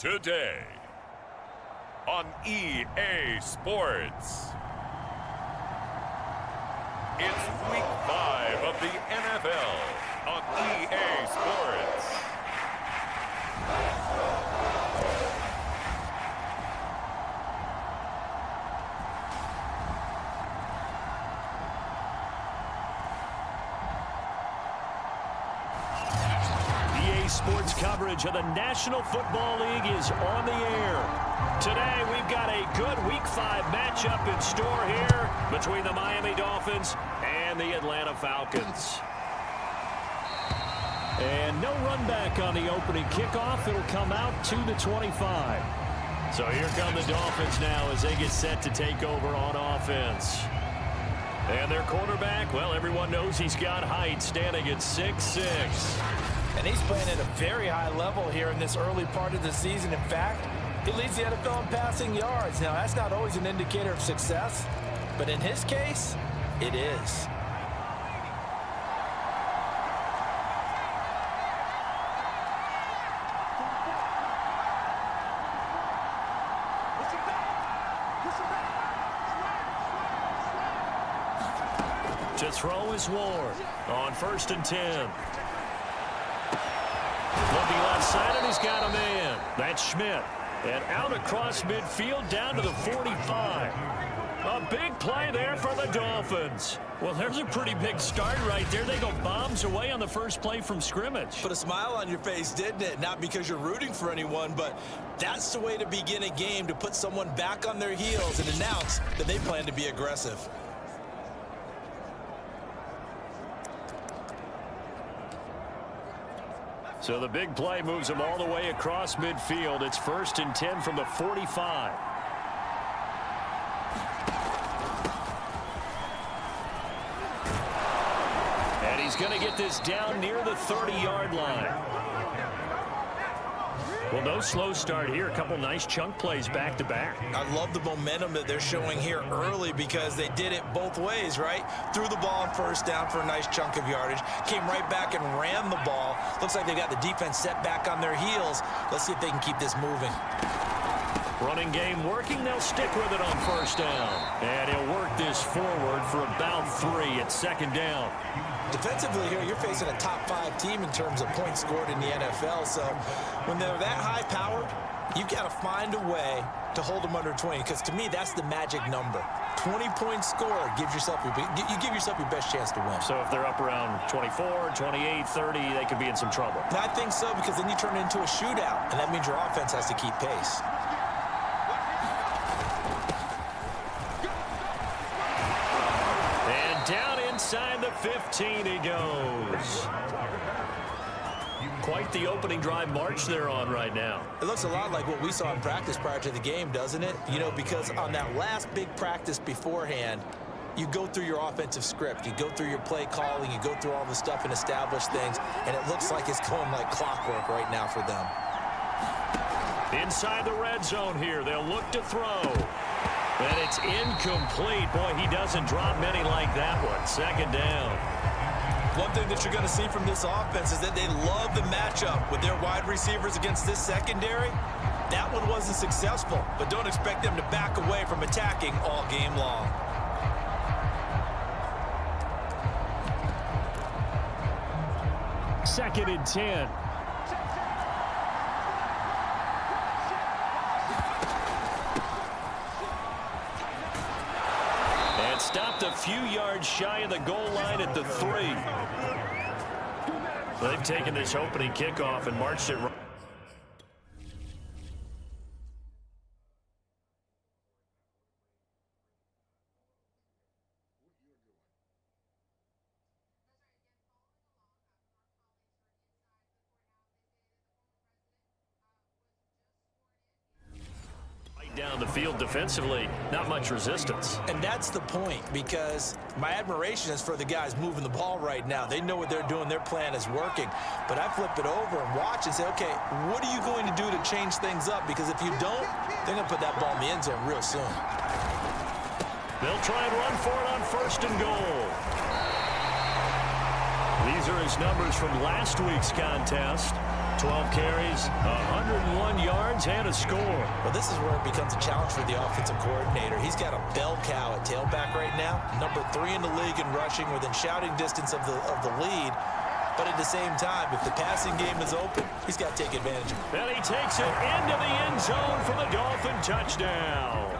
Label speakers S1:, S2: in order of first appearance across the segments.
S1: today on EA Sports. It's week 5 of the NFL on EA Sports.
S2: Sports coverage of the National Football League is on the air. Today, we've got a good Week 5 matchup in store here between the Miami Dolphins and the Atlanta Falcons. And no run back on the opening kickoff. It'll come out to the 25. So here come the Dolphins now as they get set to take over on offense. And their quarterback, well, everyone knows he's got height, standing at 6'6".
S3: And he's playing at a very high level here in this early part of the season. In fact, he leads the NFL in passing yards. Now, that's not always an indicator of success, but in his case, it is.
S2: To throw is Ward on 1st and 10. Looking left side, and he's got a man. That's Schmidt. And out across midfield down to the 45. A big play there for the Dolphins. Well, there's a pretty big start right there. They go bombs away on the first play from scrimmage.
S3: Put a smile on your face, didn't it? Not because you're rooting for anyone, but that's the way to begin a game, to put someone back on their heels and announce that they plan to be aggressive.
S2: So the big play moves him all the way across midfield. It's 1st and 10 from the 45. And he's going to get this down near the 30-yard line. Well, no slow start here. A couple nice chunk plays back-to-back.
S3: I love the momentum that they're showing here early because they did it both ways, right? Threw the ball on 1st down for a nice chunk of yardage. Came right back and ran the ball. Looks like they got the defense set back on their heels. Let's see if they can keep this moving.
S2: Running game working. They'll stick with it on 1st down. And he'll work this forward for about 3 at 2nd down.
S3: Defensively here, you're facing a top 5 team in terms of points scored in the NFL. So when they're that high powered, you've got to find a way to hold them under 20. Because to me, that's the magic number. 20 points scored gives yourself you give yourself your best chance to win.
S2: So if they're up around 24, 28, 30, they could be in some trouble.
S3: And I think so, because then you turn it into a shootout, and that means your offense has to keep pace.
S2: And down inside the 15 he goes. Quite the opening drive march they're on right now.
S3: It looks a lot like what we saw in practice prior to the game, doesn't it? You know, because on that last big practice beforehand, you go through your offensive script. You go through your play calling. You go through all the stuff and establish things. And it looks like it's going like clockwork right now for them.
S2: Inside the red zone here. They'll look to throw. And it's incomplete. Boy, he doesn't drop many like that one. 2nd down.
S3: One thing that you're going to see from this offense is that they love the matchup with their wide receivers against this secondary. That one wasn't successful, but don't expect them to back away from attacking all game long.
S2: Second and 10. And stopped a few yards shy of the goal line at the 3. They've taken this opening kickoff and marched it right. Down the field defensively, not much resistance.
S3: And that's the point, because my admiration is for the guys moving the ball right now. They know what they're doing. Their plan is working. But I flip it over and watch and say, okay, what are you going to do to change things up? Because if you don't, they're going to put that ball in the end zone real soon.
S2: They'll try and run for it on 1st and goal. These are his numbers from last week's contest. 12 carries, 101 yards, and a score.
S3: Well, this is where it becomes a challenge for the offensive coordinator. He's got a bell cow at tailback right now, number 3 in the league in rushing, within shouting distance of the lead. But at the same time, if the passing game is open, he's got to take advantage of it.
S2: And he takes it into the end zone for the Dolphin touchdown.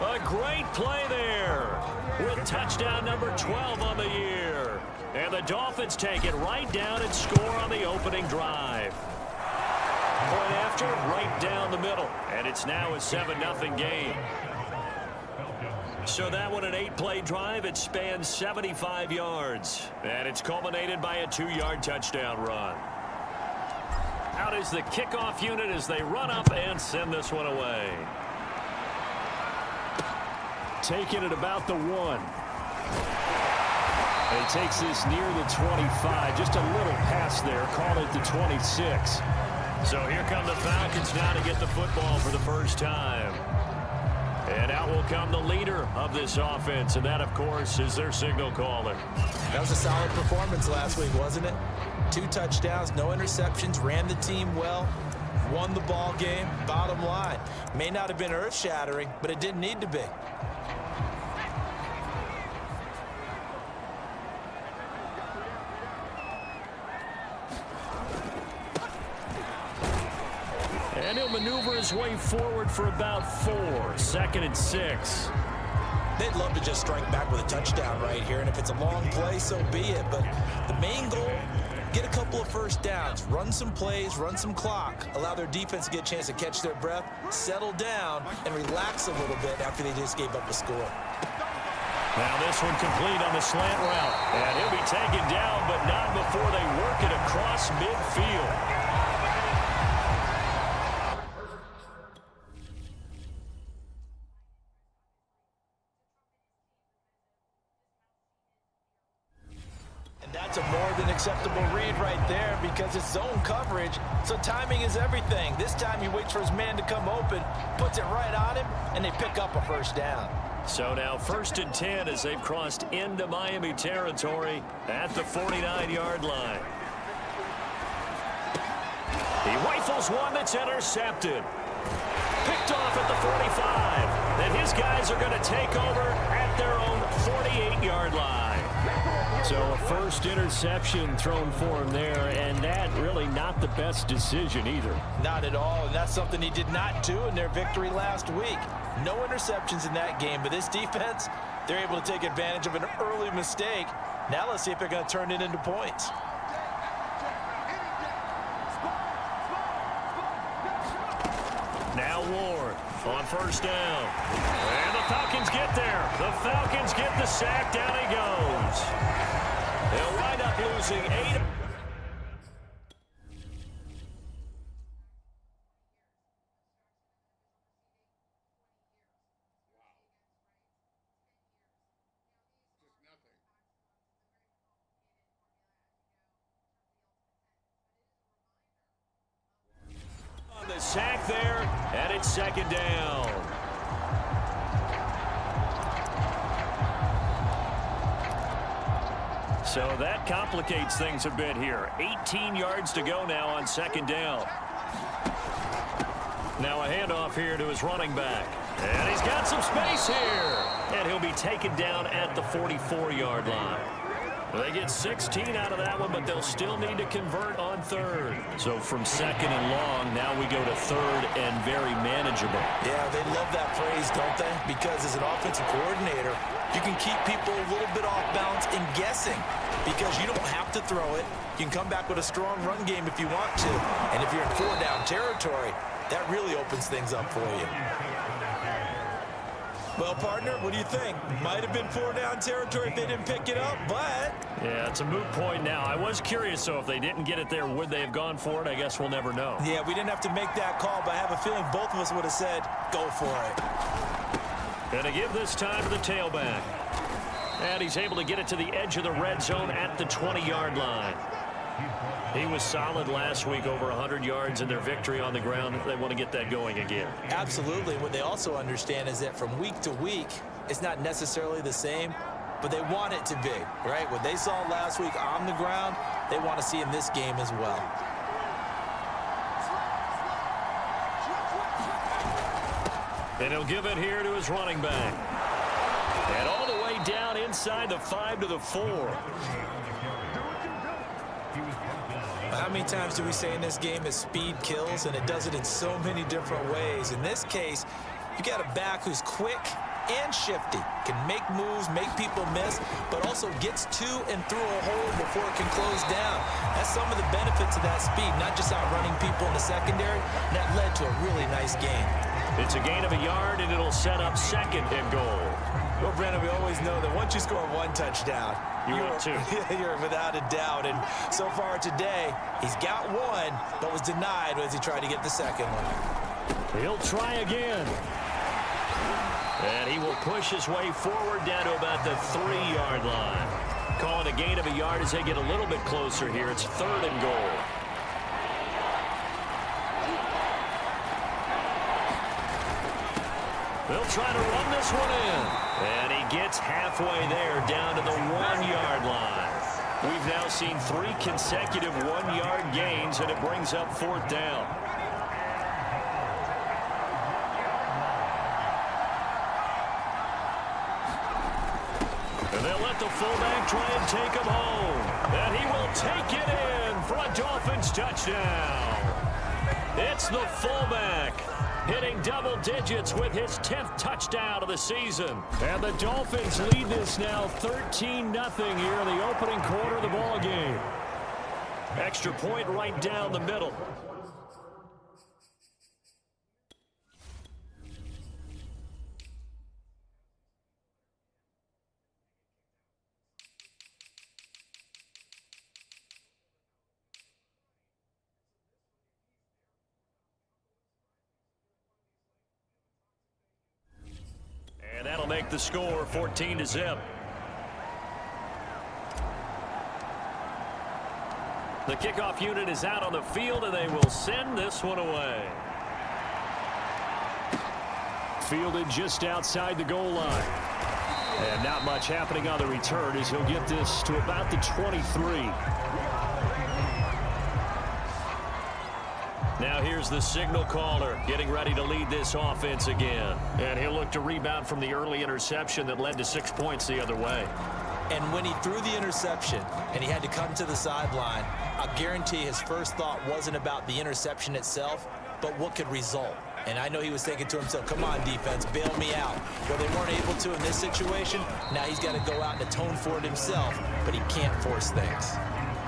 S2: A great play there with touchdown number 12 on the year. And the Dolphins take it right down and score on the opening drive. Point after, right down the middle. And it's now a 7-0 game. So that one, an 8-play drive. It spans 75 yards. And it's culminated by a 2-yard touchdown run. Out is the kickoff unit as they run up and send this one away. Taking it about the 1. And he takes this near the 25. Just a little pass there. Call it the 26. So here come the Falcons now to get the football for the first time. And out will come the leader of this offense. And that, of course, is their signal caller.
S3: That was a solid performance last week, wasn't it? 2 touchdowns, no interceptions, ran the team well, won the ball game. Bottom line, may not have been earth-shattering, but it didn't need to be.
S2: And he'll maneuver his way forward for about 4. 2nd and 6.
S3: They'd love to just strike back with a touchdown right here, and if it's a long play, so be it. But the main goal, get a couple of first downs, run some plays, run some clock, allow their defense to get a chance to catch their breath, settle down, and relax a little bit after they just gave up a score.
S2: Now this one complete on the slant route. And he'll be taken down, but not before they work it across midfield.
S3: That's a more than acceptable read right there because it's zone coverage, so timing is everything. This time he waits for his man to come open, puts it right on him, and they pick up a first down.
S2: So now 1st and 10 as they've crossed into Miami territory at the 49-yard line. He rifles one that's intercepted. Picked off at the 45. Then his guys are going to take over at their own 48-yard line.
S4: So a first interception thrown for him there, and that really not the best decision either.
S3: Not at all, and that's something he did not do in their victory last week. No interceptions in that game, but this defense, they're able to take advantage of an early mistake. Now let's see if they're going to turn it into points.
S2: Now Ward on first down. And the Falcons get there. The Falcons get the sack. Down he goes. They'll wind up losing 8. On the sack there, and it's 2nd down. So that complicates things a bit here. 18 yards to go now on 2nd down. Now a handoff here to his running back. And he's got some space here. And he'll be taken down at the 44-yard line. They get 16 out of that one, but they'll still need to convert on 3rd. So from 2nd and long, now we go to 3rd and very manageable.
S3: Yeah, they love that phrase, don't they? Because as an offensive coordinator, you can keep people a little bit off balance and guessing because you don't have to throw it. You can come back with a strong run game if you want to. And if you're in 4-down territory, that really opens things up for you. Well, partner, what do you think? Might have been 4-down territory if they didn't pick it up, but...
S2: Yeah, it's a moot point now. I was curious, so if they didn't get it there, would they have gone for it? I guess we'll never know.
S3: Yeah, we didn't have to make that call, but I have a feeling both of us would have said, go for it.
S2: And to give this time to the tailback. And he's able to get it to the edge of the red zone at the 20-yard line. He was solid last week, over 100 yards in their victory on the ground. They want to get that going again.
S3: Absolutely. What they also understand is that from week to week, it's not necessarily the same, but they want it to be, right? What they saw last week on the ground, they want to see in this game as well.
S2: And he'll give it here to his running back. And all the way down inside the 5 to the 4.
S3: How many times do we say in this game that speed kills, and it does it in so many different ways? In this case, you got a back who's quick and shifty, can make moves, make people miss, but also gets to and through a hole before it can close down. That's some of the benefits of that speed, not just outrunning people in the secondary. And that led to a really nice gain.
S2: It's a gain of a yard, and it'll set up 2nd and goal.
S3: Well, Brandon, we always know that once you score 1 touchdown, you're without a doubt. And so far today, he's got 1, but was denied as he tried to get the 2nd one.
S2: He'll try again. And he will push his way forward down to about the 3-yard line. Calling a gain of a yard as they get a little bit closer here. It's 3rd and goal. They'll try to run this one in. And he gets halfway there down to the 1-yard line. We've now seen 3 consecutive 1-yard gains, and it brings up 4th down. And they'll let the fullback try and take him home. And he will take it in for a Dolphins touchdown. It's the fullback hitting double digits with his 10th touchdown of the season.
S4: And the Dolphins lead this now 13-0 here in the opening quarter of the ball game.
S2: Extra point right down the middle. And that'll make the score 14-0. The kickoff unit is out on the field, and they will send this one away.
S4: Fielded just outside the goal line. And not much happening on the return as he'll get this to about the 23.
S2: Now here's the signal caller getting ready to lead this offense again. And he'll look to rebound from the early interception that led to 6 points the other way.
S3: And when he threw the interception and he had to come to the sideline, I guarantee his first thought wasn't about the interception itself, but what could result. And I know he was thinking to himself, come on, defense, bail me out. Well, they weren't able to in this situation. Now he's got to go out and atone for it himself, but he can't force things.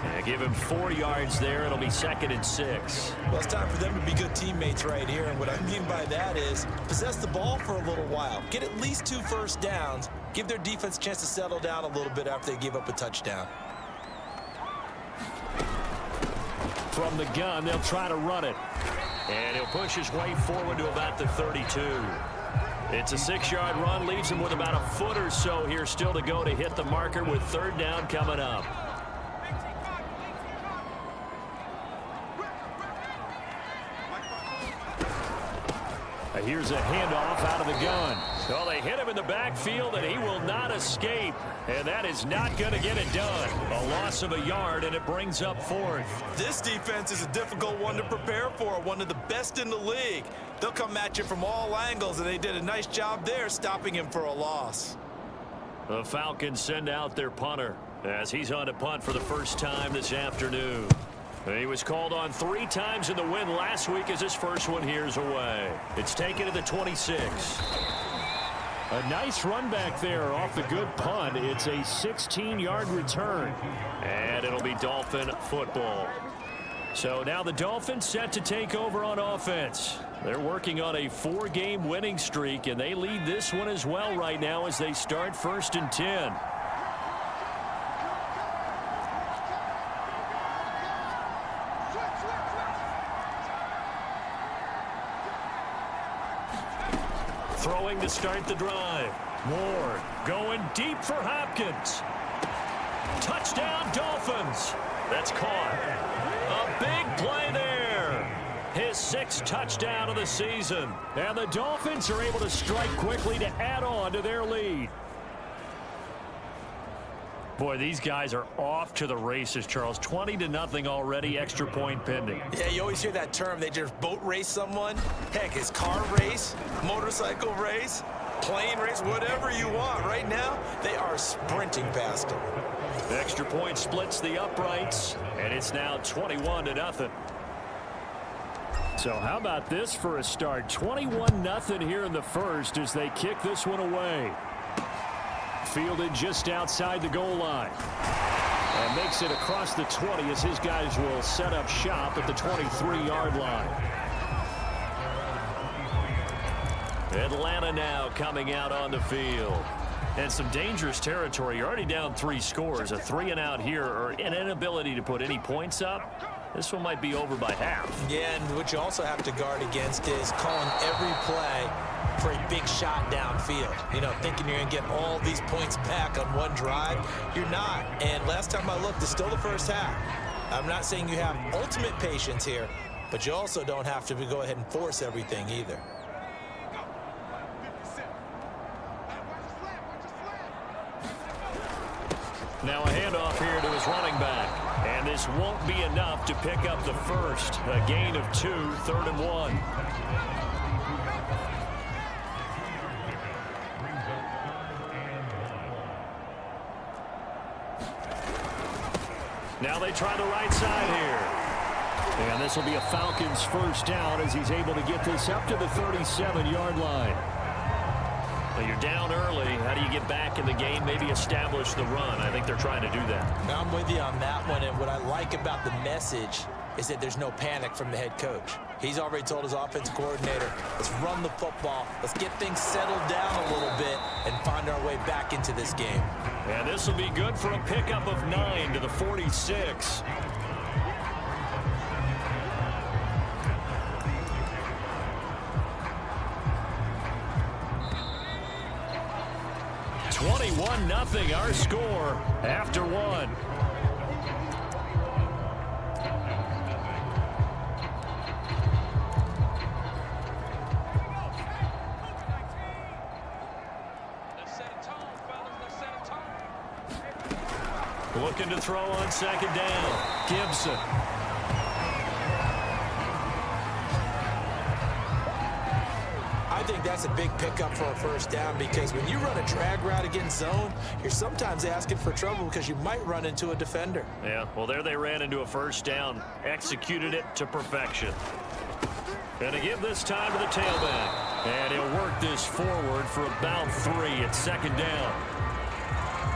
S2: Yeah, give him 4 yards there. It'll be 2nd and 6.
S3: Well, it's time for them to be good teammates right here. And what I mean by that is possess the ball for a little while. Get at least 2 first downs. Give their defense a chance to settle down a little bit after they give up a touchdown.
S4: From the gun, they'll try to run it.
S2: And he'll push his way forward to about the 32. It's a 6-yard run. Leaves him with about a foot or so here still to go to hit the marker with 3rd down coming up.
S4: Here's a handoff out of the gun.
S2: Well, they hit him in the backfield, and he will not escape. And that is not going to get it done. A loss of a yard, and it brings up 4th.
S3: This defense is a difficult one to prepare for, one of the best in the league. They'll come at you from all angles, and they did a nice job there stopping him for a loss.
S2: The Falcons send out their punter as he's on to punt for the first time this afternoon. He was called on 3 times in the win last week as his first one here's away. It's taken to the 26.
S4: A nice run back there off the good punt. It's a 16-yard return.
S2: And it'll be Dolphin football.
S4: So now the Dolphins set to take over on offense.
S2: They're working on a 4-game winning streak, and they lead this one as well right now as they start 1st and 10. Throwing to start the drive. Ward going deep for Hopkins. Touchdown, Dolphins. That's caught. A big play there. His 6th touchdown of the season.
S4: And the Dolphins are able to strike quickly to add on to their lead.
S2: Boy, these guys are off to the races, Charles. 20-0 already, extra point pending.
S3: Yeah, you always hear that term. They just boat race someone. Heck, it's car race, motorcycle race, plane race, whatever you want. Right now, they are sprinting past them.
S2: The extra point splits the uprights, and it's now 21-0. So how about this for a start? 21-0 here in the first as they kick this one away. Fielded just outside the goal line. And makes it across the 20 as his guys will set up shop at the 23-yard line. Atlanta now coming out on the field. And some dangerous territory. You're already down 3 scores. A 3-and-out here, or an inability to put any points up. This one might be over by half.
S3: Yeah, and what you also have to guard against is calling every play for a big shot downfield. You know, thinking you're going to get all these points back on one drive. You're not. And last time I looked, it's still the first half. I'm not saying you have ultimate patience here, but you also don't have to go ahead and force everything either.
S2: Now a handoff here to his running back. And this won't be enough to pick up the first. A gain of 2, 3rd and 1. Now they try the right side here. And this will be a Falcons first down as he's able to get this up to the 37-yard line. Well, you're down early. How do you get back in the game? Maybe establish the run. I think they're trying to do that.
S3: Now, I'm with you on that one, and what I like about the message is that there's no panic from the head coach. He's already told his offensive coordinator, let's run the football, let's get things settled down a little bit and find our way back into this game.
S2: And this will be good for a pickup of 9 to the 46. Nothing our score after 1. Looking to throw on 2nd down. Gibson.
S3: I think that's a big pickup for a first down because when you run a drag route against zone, you're sometimes asking for trouble because you might run into a defender.
S2: Yeah, well, there they ran into a first down. Executed it to perfection. And to give this time to the tailback. And he'll work this forward for about 3 at 2nd down.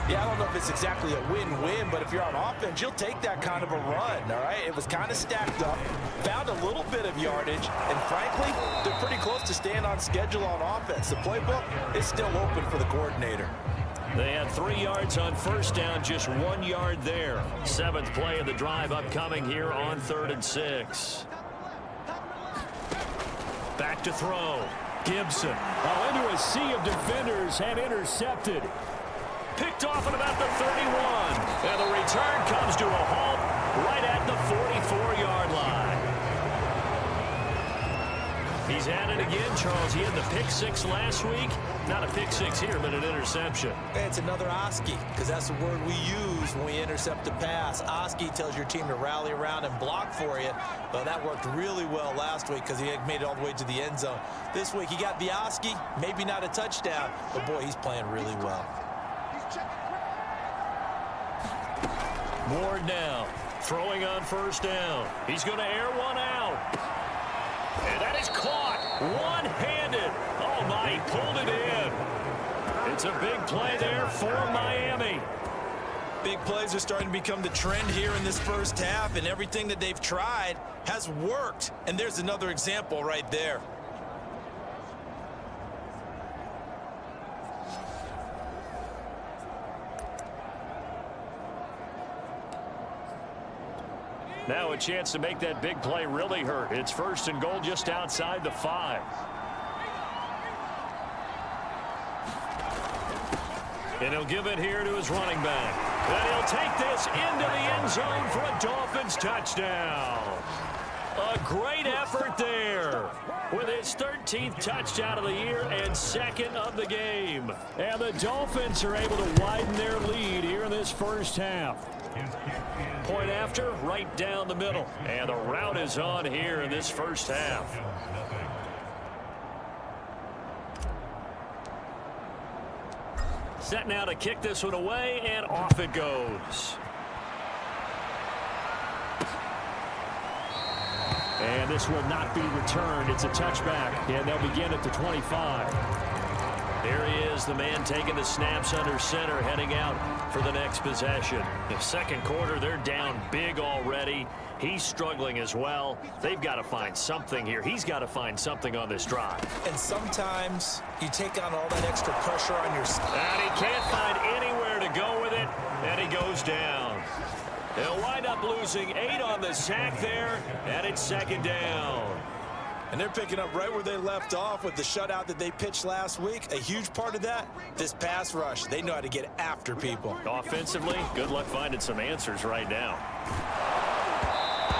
S3: Yeah, I don't know if it's exactly a win-win, but if you're on offense, you'll take that kind of a run, all right? It was kind of stacked up, found a little bit of yardage, and frankly, they're pretty close to staying on schedule on offense. The playbook is still open for the coordinator.
S2: They had 3 yards on first down, just 1 yard there. 7th play of the drive upcoming here on 3rd and 6. Back to throw. Gibson.
S4: Oh, into a sea of defenders and intercepted.
S2: Picked off at about the 31. And the return comes to a halt right at the 44-yard line. He's at it again, Charles. He had the pick 6 last week. Not a pick 6 here, but an interception.
S3: It's another Oski, because that's the word we use when we intercept a pass. Oski tells your team to rally around and block for you. Well, that worked really well last week because he made it all the way to the end zone. This week, he got the Oski, maybe not a touchdown, but boy, he's playing really well.
S2: Ward now, throwing on first down. He's going to air one out. And that is caught one-handed. Oh, my, he pulled it in. It's a big play there for Miami.
S3: Big plays are starting to become the trend here in this first half, and everything that they've tried has worked. And there's another example right there.
S2: Now a chance to make that big play really hurt. It's 1st and goal just outside the 5. And he'll give it here to his running back. And he'll take this into the end zone for a Dolphins touchdown. A great effort there with his 13th touchdown of the year and second of the game. And the Dolphins are able to widen their lead here in this first half. Point after, right down the middle. And the route is on here in this first half. Set now to kick this one away, and off it goes. And this will not be returned. It's a touchback, and they'll begin at the 25. There he is, the man taking the snaps under center, heading out for the next possession. The second quarter, they're down big already. He's struggling as well. They've got to find something here. He's got to find something on this drive.
S3: And sometimes you take on all that extra pressure on your side.
S2: And he can't find anywhere to go with it, and he goes down. They'll wind up losing 8 on the sack there, and it's second down.
S3: And they're picking up right where they left off with the shutout that they pitched last week. A huge part of that, this pass rush. They know how to get after people.
S2: Offensively, good luck finding some answers right now.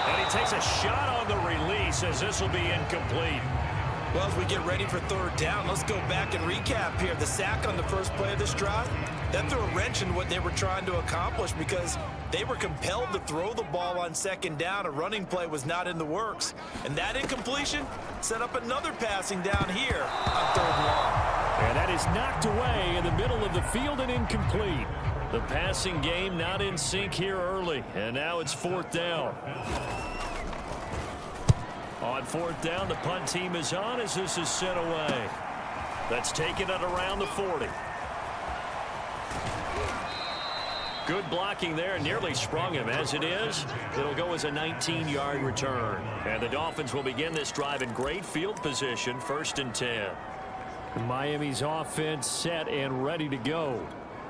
S2: And he takes a shot on the release as this will be incomplete.
S3: Well, as we get ready for third down, let's go back and recap here. The sack on the first play of this drive, that threw a wrench in what they were trying to accomplish because they were compelled to throw the ball on second down. A running play was not in the works. And that incompletion set up another passing down here on third and long.
S2: And that is knocked away in the middle of the field and incomplete. The passing game not in sync here early. And now it's fourth down. On fourth down, the punt team is on as this is sent away. That's taken at around the 40. Good blocking there, nearly sprung him. As it is, it'll go as a 19-yard return. And the Dolphins will begin this drive in great field position, 1st and 10. Miami's offense set and ready to go.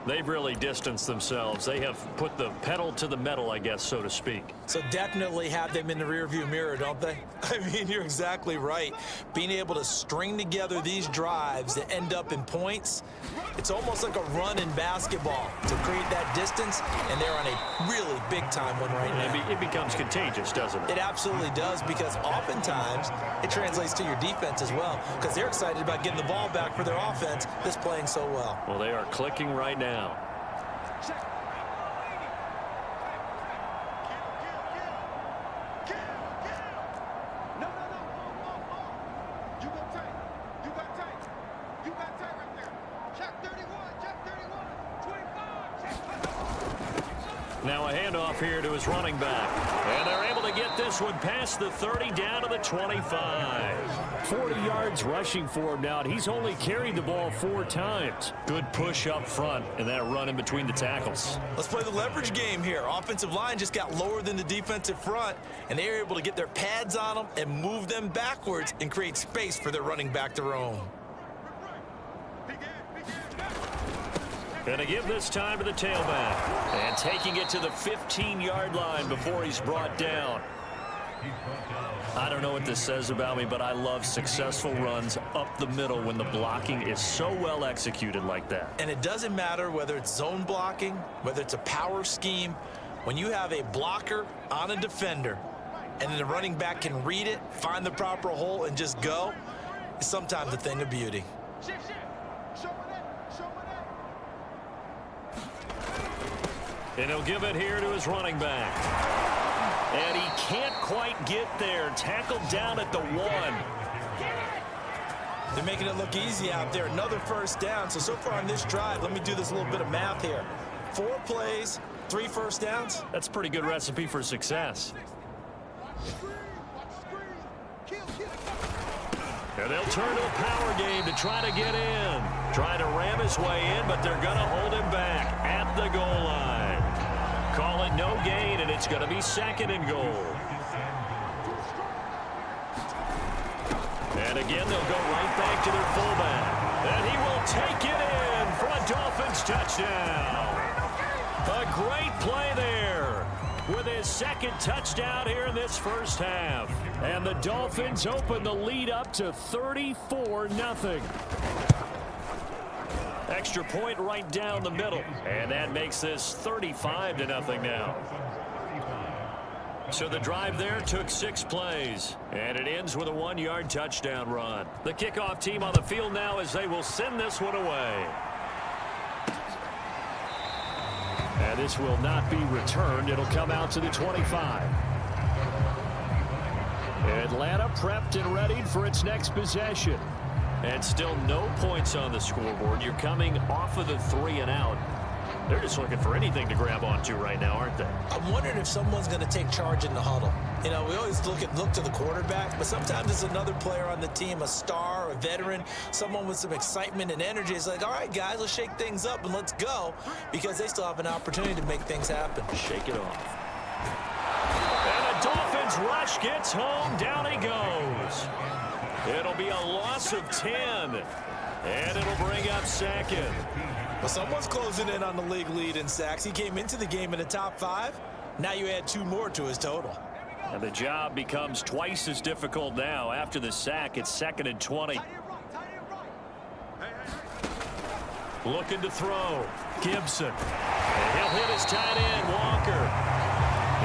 S2: They've really distanced themselves. They have put the pedal to the metal, I guess, so to speak.
S3: So definitely have them in the rearview mirror, don't they? I mean, you're exactly right. Being able to string together these drives that end up in points, it's almost like a run in basketball to create that distance, and they're on a really big-time one right now.
S2: It becomes contagious, doesn't it?
S3: It absolutely does, because oftentimes it translates to your defense as well, because they're excited about getting the ball back for their offense that's playing so well.
S2: Well, they are clicking right now. Now a handoff here to his running back. And they're able to get this one past the 30 down to the 25. 40 yards rushing for him now, and he's only carried the ball 4 times. Good push up front and that run in between the tackles.
S3: Let's play the leverage game here. Offensive line just got lower than the defensive front, and they were able to get their pads on them and move them backwards and create space for their running back to roam.
S2: Going to give this time to the tailback. And taking it to the 15-yard line before he's brought down. I don't know what this says about me, but I love successful runs up the middle when the blocking is so well executed like that.
S3: And it doesn't matter whether it's zone blocking, whether it's a power scheme. When you have a blocker on a defender and then the running back can read it, find the proper hole, and just go, it's sometimes a thing of beauty.
S2: And he'll give it here to his running back. And he can't quite get there. Tackled down at the 1.
S3: They're making it look easy out there. Another first down. So far on this drive, let me do this little bit of math here. 4 plays, 3 first downs.
S2: That's a pretty good recipe for success. And they'll turn to a power game to try to get in. Trying to ram his way in, but they're going to hold him back at the goal line. Call it no gain, and it's going to be 2nd and goal. And again, they'll go right back to their fullback. And he will take it in for a Dolphins touchdown. A great play there with his 2nd touchdown here in this first half. And the Dolphins open the lead up to 34-0. Extra point right down the middle. And that makes this 35-0 now. So the drive there took 6 plays, and it ends with a 1-yard touchdown run. The kickoff team on the field now as they will send this one away. And this will not be returned. It'll come out to the 25. Atlanta prepped and readied for its next possession. And still no points on the scoreboard. You're coming off of the 3 and out. They're just looking for anything to grab onto right now, aren't they?
S3: I'm wondering if someone's going to take charge in the huddle. You know, we always look to the quarterback, but sometimes it's another player on the team, a star, a veteran, someone with some excitement and energy. It's like, all right, guys, let's shake things up and let's go, because they still have an opportunity to make things happen.
S2: Shake it off. And the Dolphins rush gets home. Down he goes. It'll be a loss of 10, and it'll bring up second.
S3: Well, someone's closing in on the league lead in sacks. He came into the game in the top 5. Now you add 2 more to his total.
S2: And the job becomes twice as difficult now. After the sack, it's 2nd and 20. Looking to throw. Gibson. And he'll hit his tight end, Walker.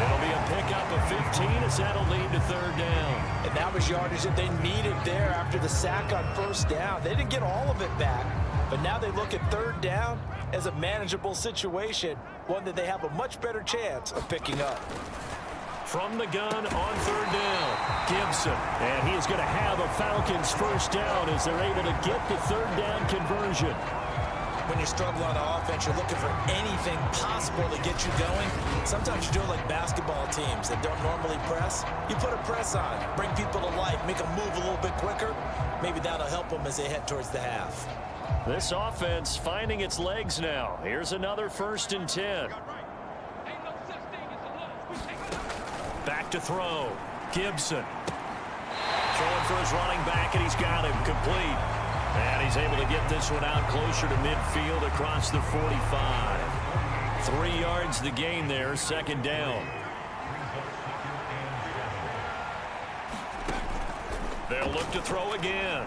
S2: It'll be a pickup of 15 as that'll lead to 3rd down.
S3: And that was yardage that they needed there after the sack on 1st down. They didn't get all of it back, but now they look at 3rd down as a manageable situation, one that they have a much better chance of picking up.
S2: From the gun on 3rd down, Gibson. And he is going to have a Falcons 1st down as they're able to get the 3rd down conversion.
S3: When you struggle on offense, you're looking for anything possible to get you going. Sometimes you do it like basketball teams that don't normally press. You put a press on, bring people to life, make them move a little bit quicker. Maybe that'll help them as they head towards the half.
S2: This offense finding its legs now. Here's another 1st and 10. Back to throw. Gibson. Throwing for his running back, and he's got him complete. And he's able to get this one out closer to midfield across the 45. 3 yards the gain there, 2nd down. They'll look to throw again.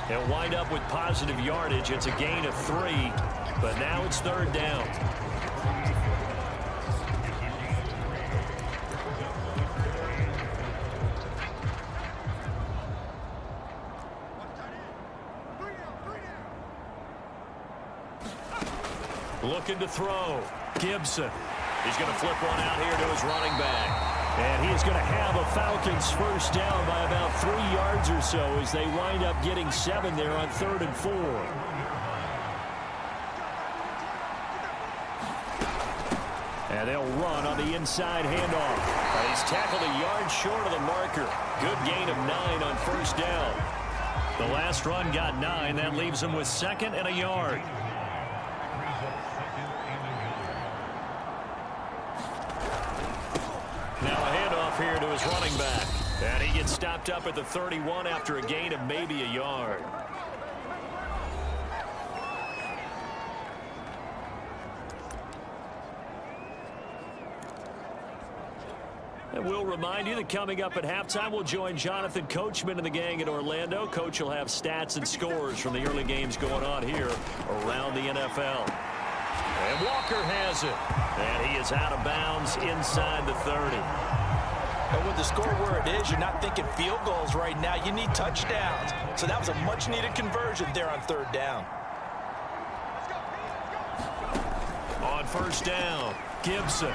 S2: He'll wind up with positive yardage. It's a gain of 3, but now it's 3rd down. Looking to throw. Gibson. He's going to flip one out here to his running back. And he is going to have a Falcons 1st down by about 3 yards or so as they wind up getting 7 there on 3rd and 4. And they'll run on the inside handoff. And he's tackled a yard short of the marker. Good gain of 9 on 1st down. The last run got 9. That leaves him with 2nd and a yard. Now a handoff here to his running back. And he gets stopped up at the 31 after a gain of maybe a yard. And we'll remind you that coming up at halftime, we'll join Jonathan Coachman and the gang in Orlando. Coach will have stats and scores from the early games going on here around the NFL. And Walker has it. And he is out of bounds inside the 30.
S3: And with the score where it is, you're not thinking field goals right now. You need touchdowns. So that was a much-needed conversion there on 3rd down.
S2: On 1st down, Gibson.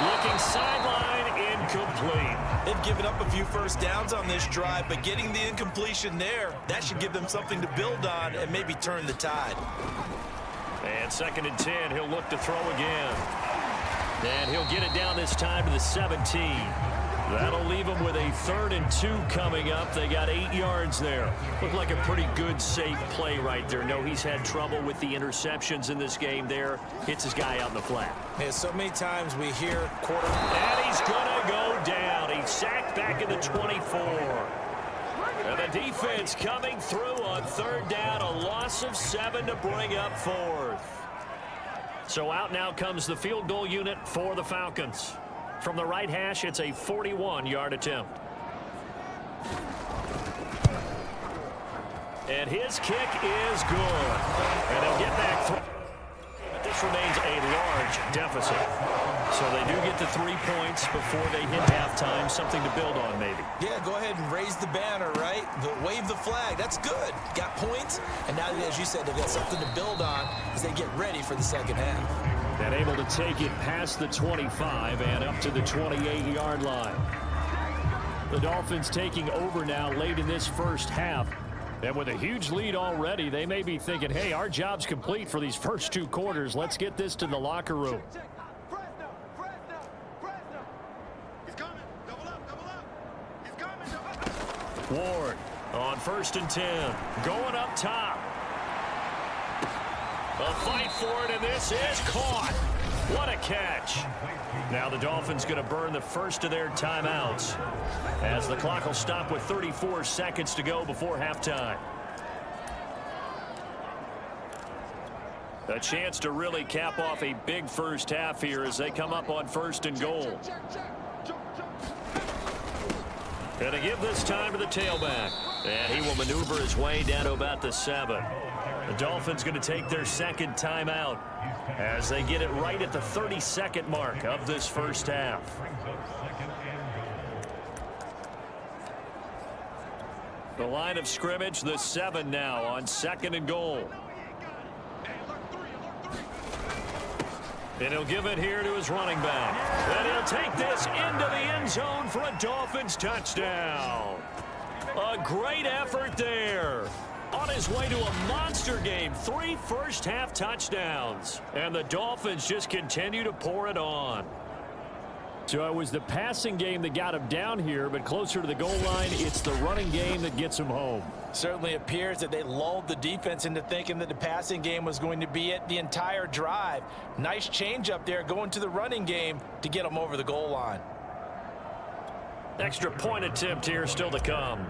S2: Looking sideline, incomplete.
S3: They've given up a few 1st downs on this drive, but getting the incompletion there, that should give them something to build on and maybe turn the tide.
S2: And 2nd and 10, he'll look to throw again. And he'll get it down this time to the 17. That'll leave him with a 3rd and 2 coming up. They got 8 yards there. Looked like a pretty good, safe play right there. No, he's had trouble with the interceptions in this game there. Hits his guy out in the flat.
S3: Yeah, so many times we hear
S2: And he's going to go down. He's sacked back in the 24. And the defense coming through on 3rd down. A loss of 7 to bring up 4th. So out now comes the field goal unit for the Falcons. From the right hash, it's a 41-yard attempt. And his kick is good. And they'll get back. But this this remains a large deficit. So they do get the 3 points before they hit halftime, something to build on maybe.
S3: Yeah, go ahead and raise the banner, right? Wave the flag. That's good. Got points, and now, as you said, they've got something to build on as they get ready for the second half.
S2: And able to take it past the 25 and up to the 28-yard line. The Dolphins taking over now late in this first half. And with a huge lead already, they may be thinking, hey, our job's complete for these first 2 quarters. Let's get this to the locker room. Ward on 1st and 10. Going up top. A fight for it, and this is caught. What a catch. Now the Dolphins going to burn the first of their timeouts as the clock will stop with 34 seconds to go before halftime. A chance to really cap off a big first half here as they come up on 1st and goal. Going to give this time to the tailback. And he will maneuver his way down to about the 7. The Dolphins going to take their second timeout as they get it right at the 32nd mark of this first half. The line of scrimmage, the 7 now on 2nd and goal. And he'll give it here to his running back. And he'll take this into the end zone for a Dolphins touchdown. A great effort there. On his way to a monster game, 3 first-half touchdowns. And the Dolphins just continue to pour it on. So it was the passing game that got him down here, but closer to the goal line, it's the running game that gets him home.
S3: Certainly appears that they lulled the defense into thinking that the passing game was going to be it the entire drive. Nice change up there going to the running game to get them over the goal line.
S2: Extra point attempt here still to come.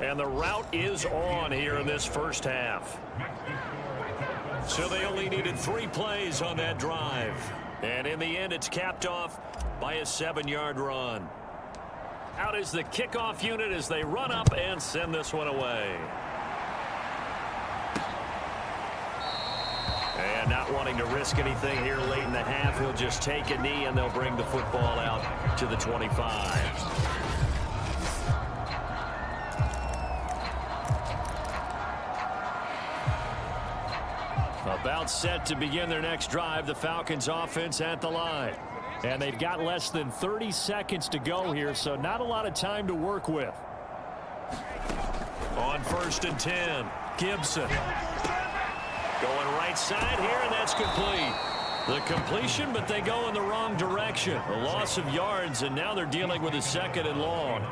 S2: And the route is on here in this first half. So they only needed 3 plays on that drive. And in the end, it's capped off by a 7-yard run. Out is the kickoff unit as they run up and send this one away. And not wanting to risk anything here late in the half, he'll just take a knee and they'll bring the football out to the 25. About set to begin their next drive, the Falcons offense at the line. And they've got less than 30 seconds to go here, so not a lot of time to work with. On 1st and 10, Gibson. Going right side here, and that's complete. The completion, but they go in the wrong direction. A loss of yards, and now they're dealing with a 2nd and long.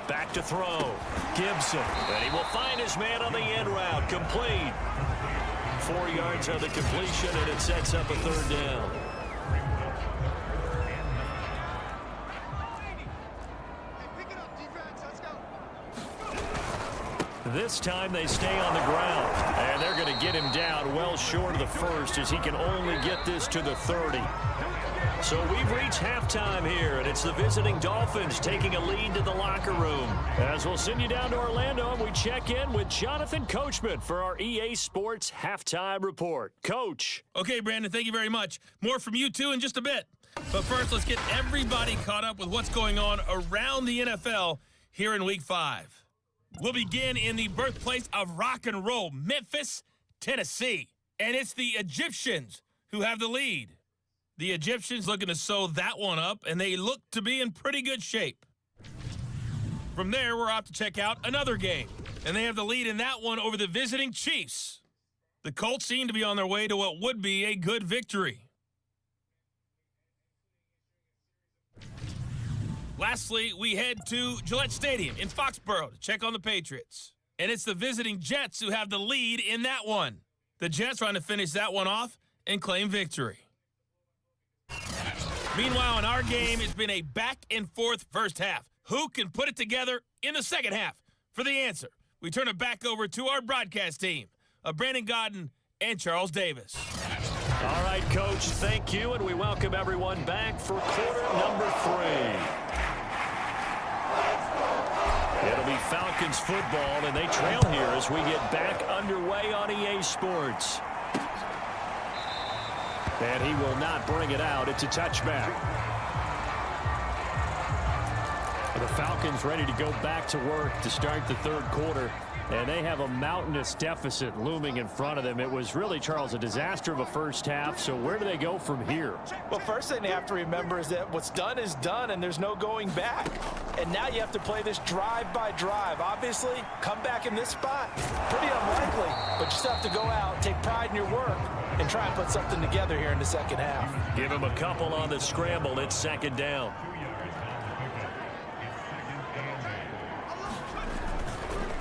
S2: Back to throw. Gibson. And he will find his man on the end route. Complete. 4 yards on the completion, and it sets up a 3rd down. This time they stay on the ground. And they're going to get him down well short of the 1st as he can only get this to the 30. So we've reached halftime here, and it's the visiting Dolphins taking a lead to the locker room. As we'll send you down to Orlando, and we check in with Jonathan Coachman for our EA Sports Halftime Report. Coach.
S5: Okay, Brandon, thank you very much. More from you, too, in just a bit. But first, let's get everybody caught up with what's going on around the NFL here in Week 5. We'll begin in the birthplace of rock and roll, Memphis, Tennessee. And it's the Egyptians who have the lead. The Egyptians looking to sew that one up, and they look to be in pretty good shape. From there, we're off to check out another game, and they have the lead in that one over the visiting Chiefs. The Colts seem to be on their way to what would be a good victory. Lastly, we head to Gillette Stadium in Foxborough to check on the Patriots. And it's the visiting Jets who have the lead in that one. The Jets trying to finish that one off and claim victory. Meanwhile, in our game, it's been a back-and-forth first half. Who can put it together in the second half? For the answer, we turn it back over to our broadcast team of Brandon Godden and Charles Davis.
S2: All right, Coach, thank you, and we welcome everyone back for quarter number 3. It'll be Falcons football, and they trail here as we get back underway on EA Sports. And he will not bring it out. It's a touchback. The Falcons ready to go back to work to start the third quarter. And they have a mountainous deficit looming in front of them. It was really, Charles, a disaster of a first half. So where do they go from here?
S3: Well, first thing they have to remember is that what's done is done, and there's no going back. And now you have to play this drive by drive. Obviously, come back in this spot, pretty unlikely. But you still have to go out, take pride in your work, and try and put something together here in the second half.
S2: Give him a couple on the scramble. It's second down.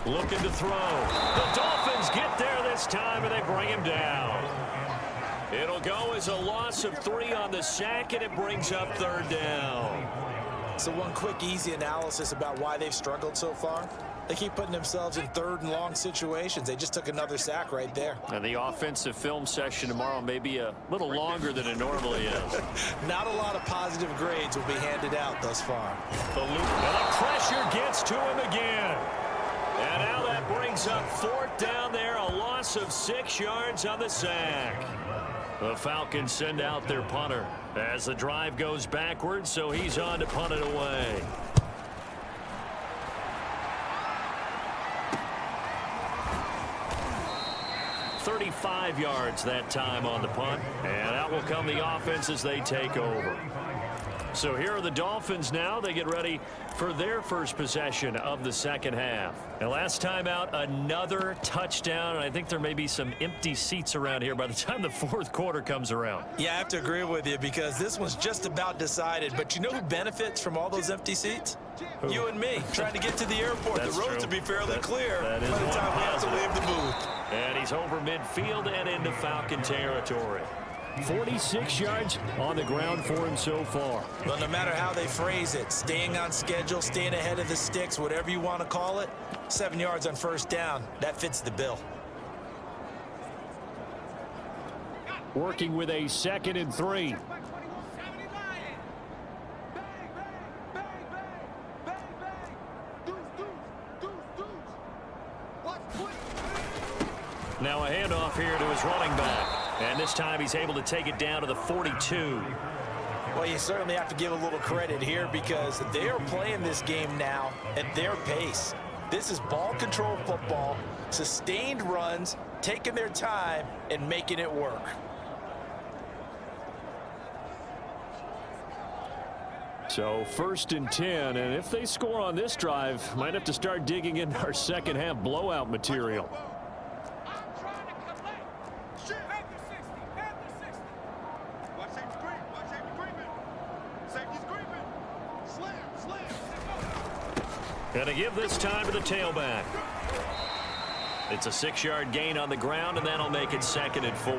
S2: Looking to throw. The Dolphins get there this time, and they bring him down. It'll go as a loss of 3 on the sack, and it brings up third down.
S3: So one quick, easy analysis about why they've struggled so far. They keep putting themselves in third and long situations. They just took another sack right there.
S2: And the offensive film session tomorrow may be a little longer than it normally is.
S3: Not a lot of positive grades will be handed out thus far.
S2: The pressure gets to him again. And now that brings up fourth down there, a loss of 6 yards on the sack. The Falcons send out their punter as the drive goes backwards, so he's on to punt it away. .35 yards that time on the punt, and out will come the offense as they take over. So here are the Dolphins now. They get ready for their first possession of the second half. And last time out, another touchdown. And I think there may be some empty seats around here by the time the fourth quarter comes around.
S3: Yeah, I have to agree with you because this one's just about decided. But you know who benefits from all those empty seats? Who? You and me, trying to get to the airport.
S2: That's
S3: the roads
S2: true.
S3: will be fairly clear by the
S2: one
S3: time we have to
S2: positive.
S3: leave the booth.
S2: And he's over midfield and into Falcon territory.
S4: 46 yards on the ground for him so far.
S3: Well, no matter how they phrase it, staying on schedule, staying ahead of the sticks, whatever you want to call it, 7 yards on first down, that fits the bill.
S4: Working with a 2nd and 3.
S2: Now a handoff here to his running back. And this time he's able to take it down to the 42.
S3: Well, you certainly have to give a little credit here because they are playing this game now at their pace. This is ball control football, sustained runs, taking their time and making it work.
S4: So 1st and 10, and if they score on this drive, might have to start digging into our second half blowout material.
S2: Going to give this time to the tailback. It's a 6-yard gain on the ground, and that'll make it 2nd and 4.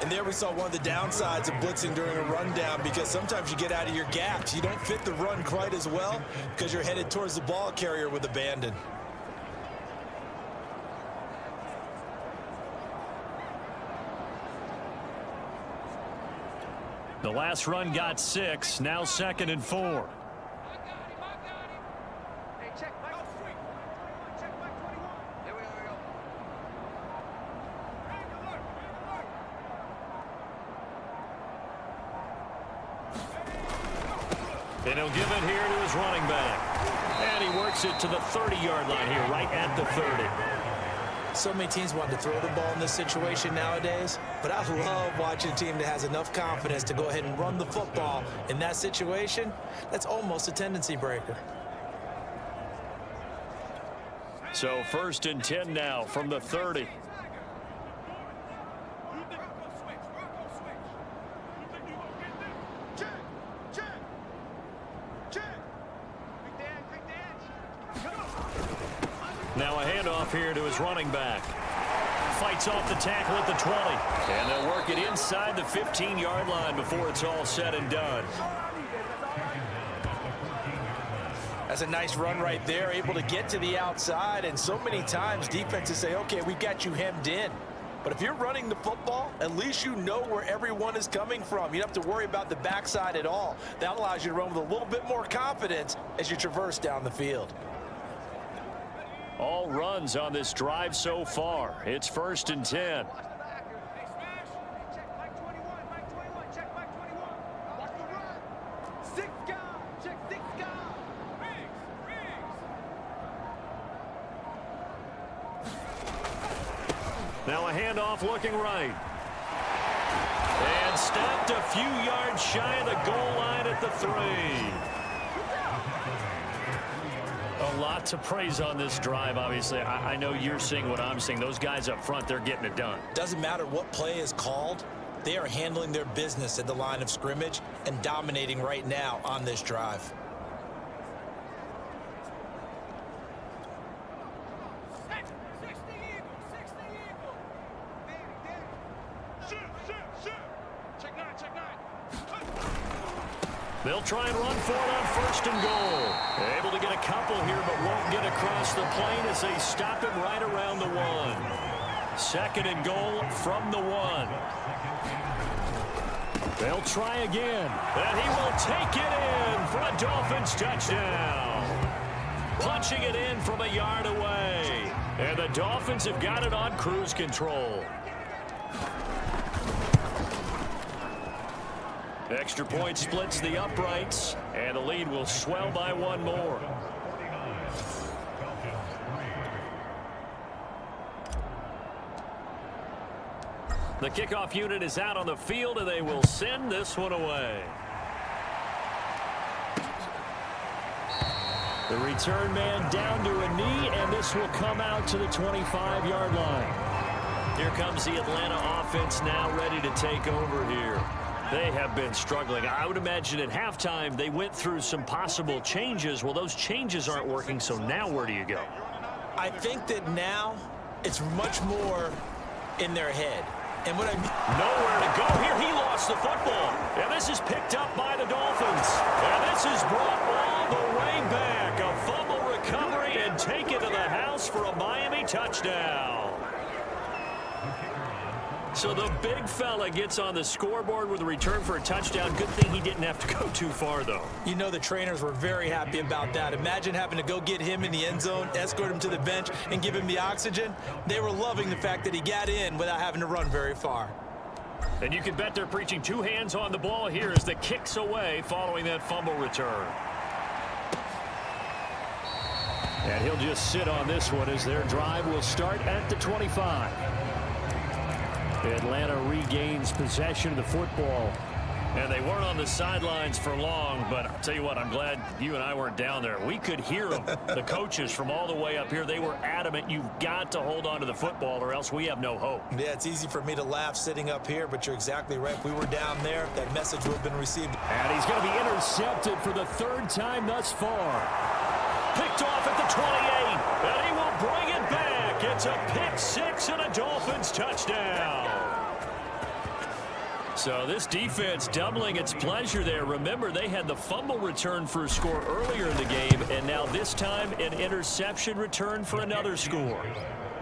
S3: And there we saw one of the downsides of blitzing during a rundown because sometimes you get out of your gaps. You don't fit the run quite as well because you're headed towards the ball carrier with abandon.
S2: The last run got 6, now 2nd and 4. And he'll give it here to his running back. And he works it to the 30-yard line here, right at the 30.
S3: So many teams want to throw the ball in this situation nowadays, but I love watching a team that has enough confidence to go ahead and run the football. In that situation, that's almost a tendency breaker.
S2: So 1st and 10 now from the 30. Now a handoff here to his running back. Fights off the tackle at the 20. And they'll work it inside the 15-yard line before it's all said and done.
S3: That's a nice run right there, able to get to the outside. And so many times defenses say, okay, we got you hemmed in. But if you're running the football, at least you know where everyone is coming from. You don't have to worry about the backside at all. That allows you to run with a little bit more confidence as you traverse down the field.
S4: All runs on this drive so far. It's 1st and 10. Now a handoff looking right. And stopped a few yards shy of the goal line at the 3. A lot to praise on this drive, obviously. I know you're seeing what I'm seeing. Those guys up front, they're getting it done.
S3: Doesn't matter what play is called. They are handling their business at the line of scrimmage and dominating right now on this drive.
S4: They'll try and run for it on 1st and goal. They're able to get a couple here, but won't get across the plane as they stop it right around the 1. 2nd and goal from the 1. They'll try again, and he will take it in for a Dolphins touchdown. Punching it in from a yard away. And the Dolphins have got it on cruise control. Extra point splits the uprights, and the lead will swell by 1 more. The kickoff unit is out on the field, and they will send this one away. The return man down to a knee, and this will come out to the 25-yard line. Here comes the Atlanta offense now ready to take over here. They have been struggling. I would imagine at halftime they went through some possible changes. Well, those changes aren't working, so now where do you go?
S3: I think that now it's much more in their head. And what I mean,
S4: nowhere to go here. He lost the football. And this is picked up by the Dolphins. And this is brought all the way back. A fumble recovery and taken to the house for a Miami touchdown. So the big fella gets on the scoreboard with a return for a touchdown. Good thing he didn't have to go too far, though.
S3: You know the trainers were very happy about that. Imagine having to go get him in the end zone, escort him to the bench, and give him the oxygen. They were loving the fact that he got in without having to run very far.
S4: And you can bet they're preaching 2 hands on the ball here as the kick's away following that fumble return. And he'll just sit on this one as their drive will start at the 25. Atlanta regains possession of the football. And they weren't on the sidelines for long, but I'll tell you what, I'm glad you and I weren't down there. We could hear them, the coaches from all the way up here. They were adamant, you've got to hold on to the football or else we have no hope.
S3: Yeah, it's easy for me to laugh sitting up here, but you're exactly right. If we were down there, that message would have been received.
S4: And he's going to be intercepted for the 3rd time thus far. Picked off at the 28, and he will bring it back. It's a pick 6 and a Dolphins touchdown. So this defense doubling its pleasure there. Remember, they had the fumble return for a score earlier in the game, and now this time an interception return for another score.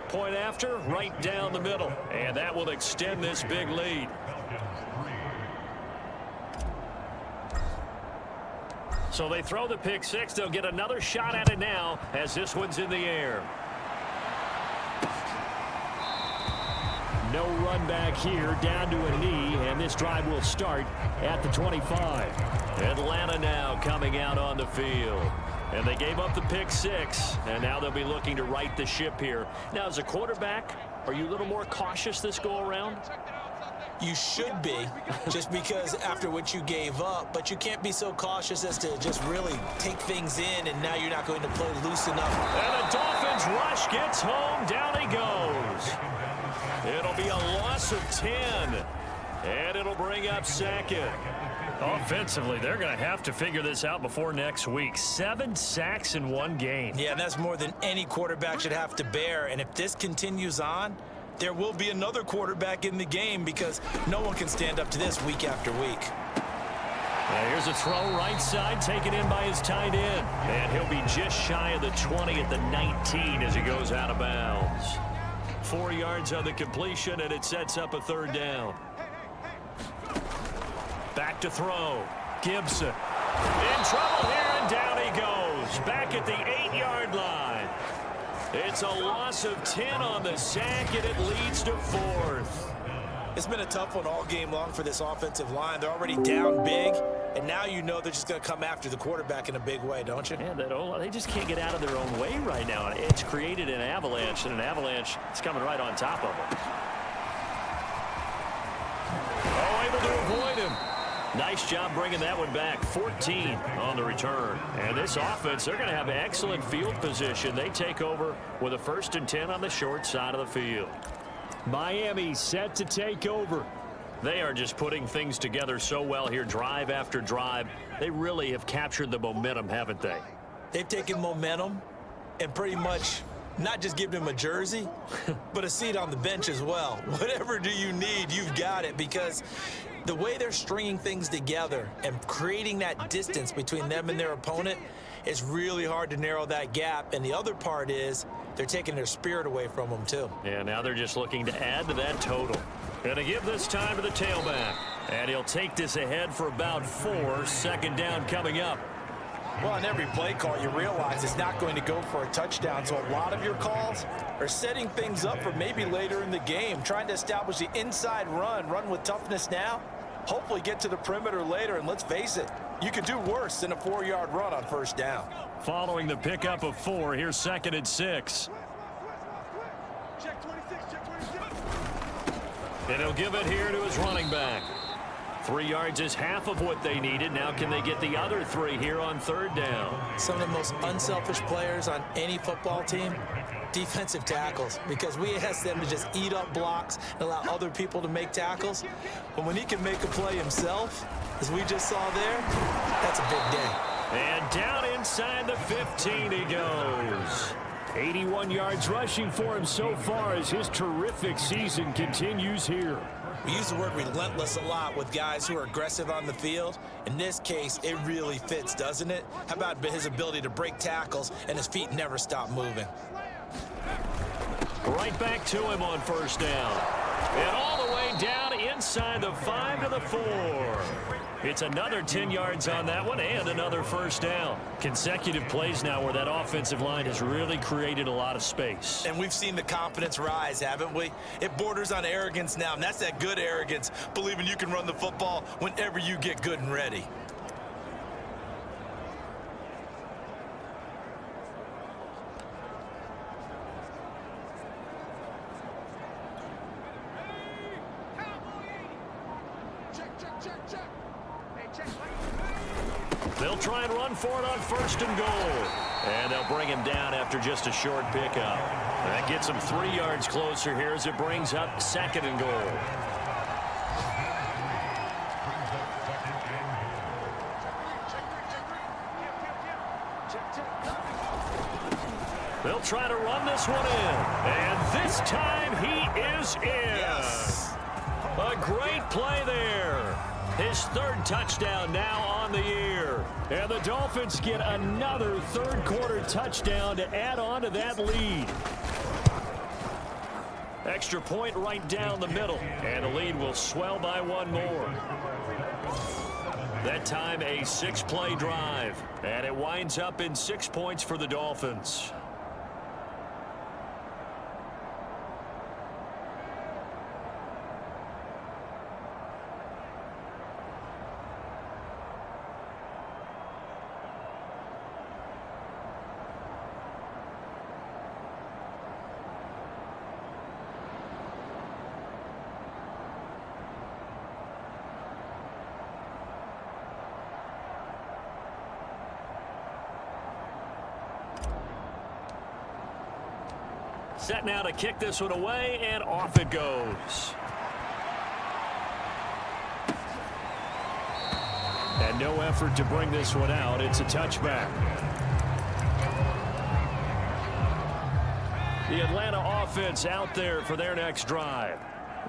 S4: Point after, right down the middle, and that will extend this big lead. So they throw the pick 6. They'll get another shot at it now as this one's in the air. No run back here, down to a knee, and this drive will start at the 25. Atlanta now coming out on the field. And they gave up the pick 6, and now they'll be looking to right the ship here. Now, as a quarterback, are you a little more cautious this go-around?
S3: You should be, just because after what you gave up, but you can't be so cautious as to just really take things in, and now you're not going to play loose enough.
S4: And the Dolphins rush gets home, down he goes. It'll be a loss of 10, and it'll bring up 2nd. Offensively, they're going to have to figure this out before next week. 7 sacks in 1 game.
S3: Yeah, that's more than any quarterback should have to bear, and if this continues on, there will be another quarterback in the game because no one can stand up to this week after week.
S4: Now here's a throw right side, taken in by his tight end. And he'll be just shy of the 20 at the 19 as he goes out of bounds.
S2: 4 yards on the completion, and it sets up a 3rd down. Back to throw. Gibson in trouble here, and down he goes. Back at the 8-yard line. It's a loss of 10 on the sack, and it leads to 4th.
S3: It's been a tough one all game long for this offensive line. They're already down big, and now you know they're just going to come after the quarterback in a big way, don't you?
S2: Yeah, they just can't get out of their own way right now. It's created an avalanche, and an avalanche is coming right on top of them. Oh, able to avoid him. Nice job bringing that one back. 14 on the return. And this offense, they're going to have excellent field position. They take over with a 1st and 10 on the short side of the field.
S4: Miami set to take over.
S2: They are just putting things together so well here, drive after drive. They really have captured the momentum, haven't they?
S3: They've taken momentum and pretty much not just given him a jersey, but a seat on the bench as well. Whatever do you need, you've got it, because the way they're stringing things together and creating that distance between them and their opponent is really hard to narrow that gap. And the other part is they're taking their spirit away from them, too.
S2: Yeah, now they're just looking to add to that total. Going to give this time to the tailback. And he'll take this ahead for about 4. 2nd down coming up.
S3: Well, on every play call, you realize it's not going to go for a touchdown. So a lot of your calls are setting things up for maybe later in the game, trying to establish the inside run with toughness now, hopefully get to the perimeter later. And let's face it, you could do worse than a 4-yard run on 1st down.
S2: Following the pickup of 4, here's 2nd and 6. And he'll give it here to his running back. 3 yards is half of what they needed. Now can they get the other 3 here on 3rd down?
S3: Some of the most unselfish players on any football team, defensive tackles, because we ask them to just eat up blocks and allow other people to make tackles. But when he can make a play himself, as we just saw there, that's a big day.
S2: And down inside the 15 he goes.
S4: 81 yards rushing for him so far as his terrific season continues here.
S3: We use the word relentless a lot with guys who are aggressive on the field. In this case, it really fits, doesn't it? How about his ability to break tackles and his feet never stop moving?
S2: Right back to him on 1st down. And all the way down inside the 5 to the 4. It's another 10 yards on that one and another 1st down. Consecutive plays now where that offensive line has really created a lot of space.
S3: And we've seen the confidence rise, haven't we? It borders on arrogance now, and that's that good arrogance, believing you can run the football whenever you get good and ready.
S2: They'll try and run for it on 1st and goal. And they'll bring him down after just a short pickup. That gets him 3 yards closer here as it brings up 2nd and goal. They'll try to run this one in. And this time he is in.
S3: Yes.
S2: A great play there. His 3rd touchdown now on the year.
S4: And the Dolphins get another 3rd quarter touchdown to add on to that lead.
S2: Extra point right down the middle. And the lead will swell by 1 more. That time a 6-play drive. And it winds up in 6 points for the Dolphins. Set now to kick this one away, and off it goes.
S4: And no effort to bring this one out. It's a touchback.
S2: The Atlanta offense out there for their next drive.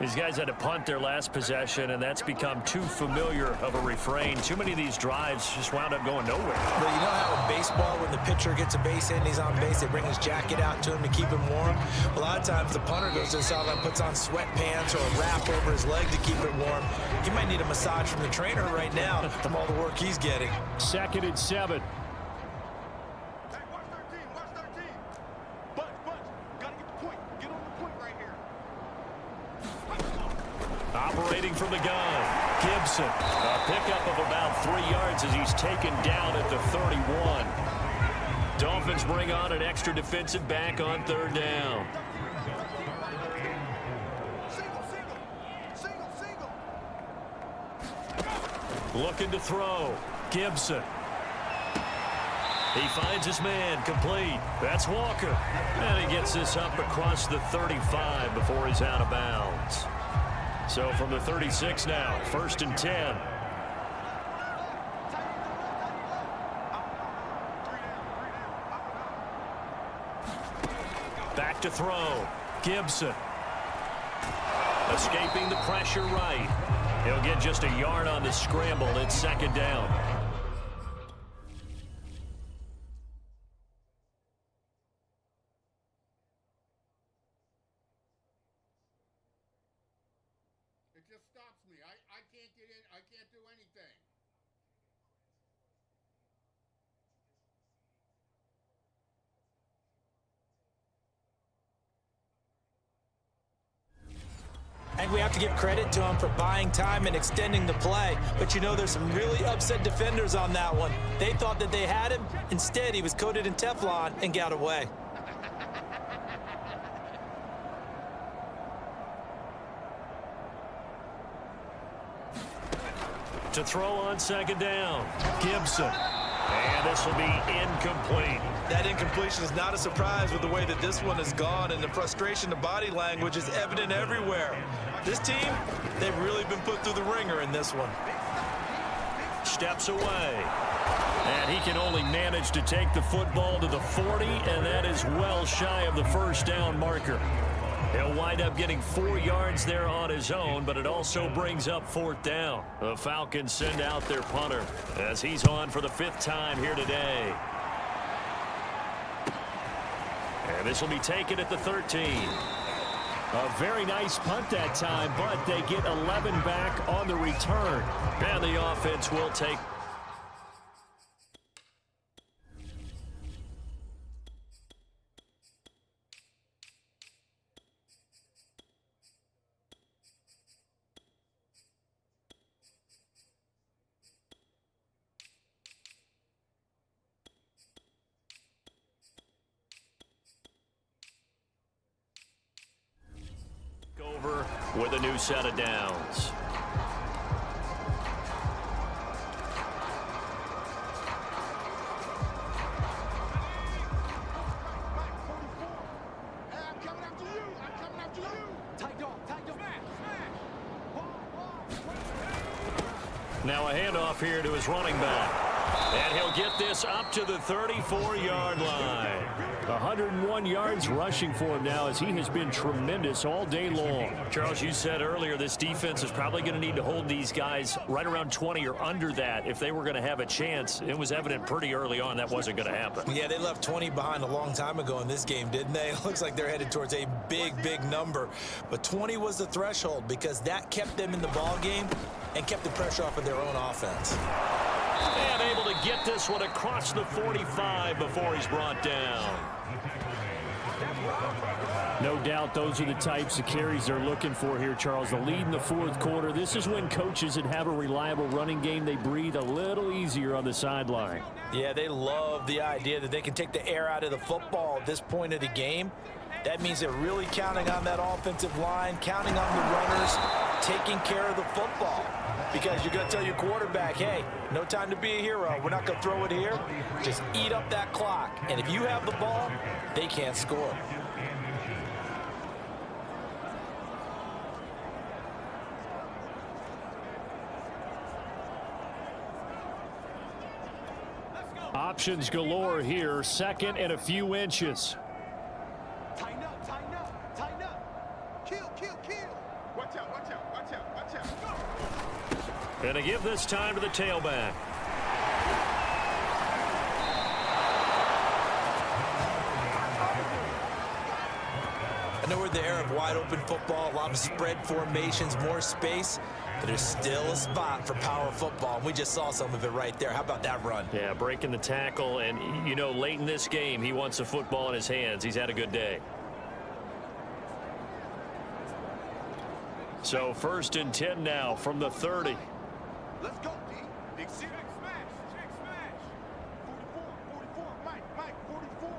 S2: These guys had to punt their last possession, and that's become too familiar of a refrain. Too many of these drives just wound up going nowhere.
S3: Well, you know how in baseball, when the pitcher gets a base hit and he's on base, they bring his jacket out to him to keep him warm? A lot of times the punter goes to the sideline, puts on sweatpants or a wrap over his leg to keep it warm. He might need a massage from the trainer right now from all the work he's getting.
S4: 2nd and 7.
S2: Operating from the gun, Gibson. A pickup of about 3 yards as he's taken down at the 31. Dolphins bring on an extra defensive back on 3rd down. Looking to throw. Gibson. He finds his man, complete. That's Walker. And he gets this up across the 35 before he's out of bounds. So from the 36 now, 1st and 10. Back to throw. Gibson. Escaping the pressure right. He'll get just a yard on the scramble. It's 2nd down.
S6: It just stops me. I can't get in. I can't do anything.
S3: I think we have to give credit to him for buying time and extending the play. But you know, there's some really upset defenders on that one. They thought that they had him. Instead, he was coated in Teflon and got away.
S2: To throw on 2nd down, Gibson. And this will be incomplete.
S3: That incompletion is not a surprise with the way that this one has gone, and the frustration, the body language is evident everywhere. This team, they've really been put through the ringer in this one.
S2: Steps away. And he can only manage to take the football to the 40, and that is well shy of the 1st down marker. He'll wind up getting 4 yards there on his own, but it also brings up 4th down. The Falcons send out their punter as he's on for the 5th time here today. And this will be taken at the 13.
S4: A very nice punt that time, but they get 11 back on the return.
S2: And the offense will take. Over with a new set of downs. Now a handoff here to his running back. And he'll get this up to the 34-yard line.
S4: 101 yards rushing for him now as he has been tremendous all day long.
S2: Charles, you said earlier this defense is probably going to need to hold these guys right around 20 or under that if they were going to have a chance. It was evident pretty early on that wasn't going to happen.
S3: Yeah, they left 20 behind a long time ago in this game, didn't they? It looks like they're headed towards a big, big number. But 20 was the threshold because that kept them in the ball game and kept the pressure off of their own offense.
S2: And able to get this one across the 45 before he's brought down.
S4: No doubt those are the types of carries they're looking for here, Charles. The lead in the 4th quarter. This is when coaches that have a reliable running game, they breathe a little easier on the sideline.
S3: Yeah, they love the idea that they can take the air out of the football at this point of the game. That means they're really counting on that offensive line, counting on the runners, taking care of the football. Because you're going to tell your quarterback, hey, no time to be a hero. We're not going to throw it here. Just eat up that clock. And if you have the ball, they can't score.
S4: Options galore here. 2nd and a few inches.
S6: Tighten up, tighten up, tighten up. Kill, kill, kill. Watch
S4: And they give this time to the tailback.
S3: I know we're in the era of wide-open football, a lot of spread formations, more space, but there's still a spot for power football, and we just saw some of it right there. How about that run?
S4: Yeah, breaking the tackle, and, you know, late in this game, he wants the football in his hands. He's had a good day. So 1st and 10 now from the 30.
S6: Let's go, D. Big six. Check smash. 44, Mike, 44.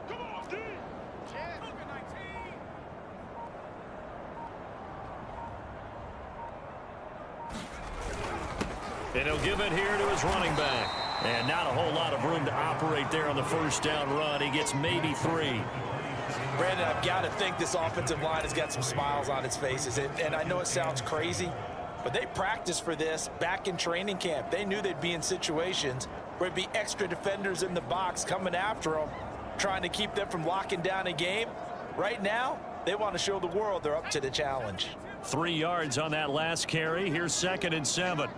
S6: Come on, D. Yeah. Look at 19.
S4: And he'll give it here to his running back. And not a whole lot of room to operate there on the first down run. He gets maybe 3.
S3: Brandon, I've got to think this offensive line has got some smiles on its faces. And I know it sounds crazy, but they practiced for this back in training camp. They knew they'd be in situations where it'd be extra defenders in the box coming after them, trying to keep them from locking down a game. Right now, they want to show the world they're up to the challenge.
S4: 3 yards on that last carry. Here's 2nd and 7.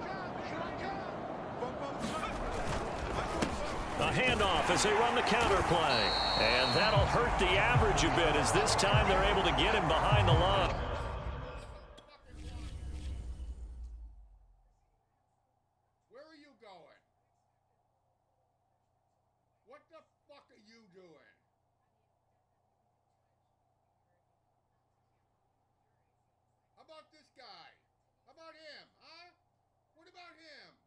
S4: A handoff as they run the counter play. And that'll hurt the average a bit as this time they're able to get him behind the line.
S6: Where are you going? What the fuck are you doing? How about this guy? How about him, huh? What about him?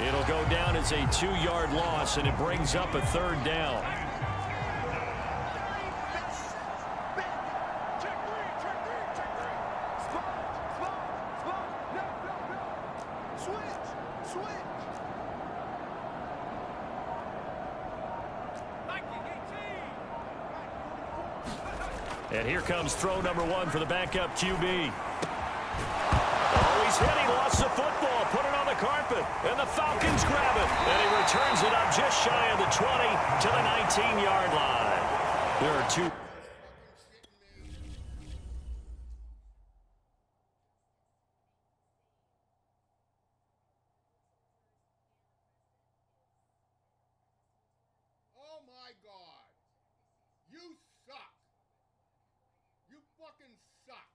S4: It'll go down as a 2-yard loss, and it brings up a 3rd down. And here comes throw number 1 for the backup QB. Oh, he's hit. He lost the football. Put it on the carpet. And the Falcons grab it. And he returns it up just shy of the 20 to the 19-yard line. There are 2.
S6: Oh my God. You suck. You fucking suck.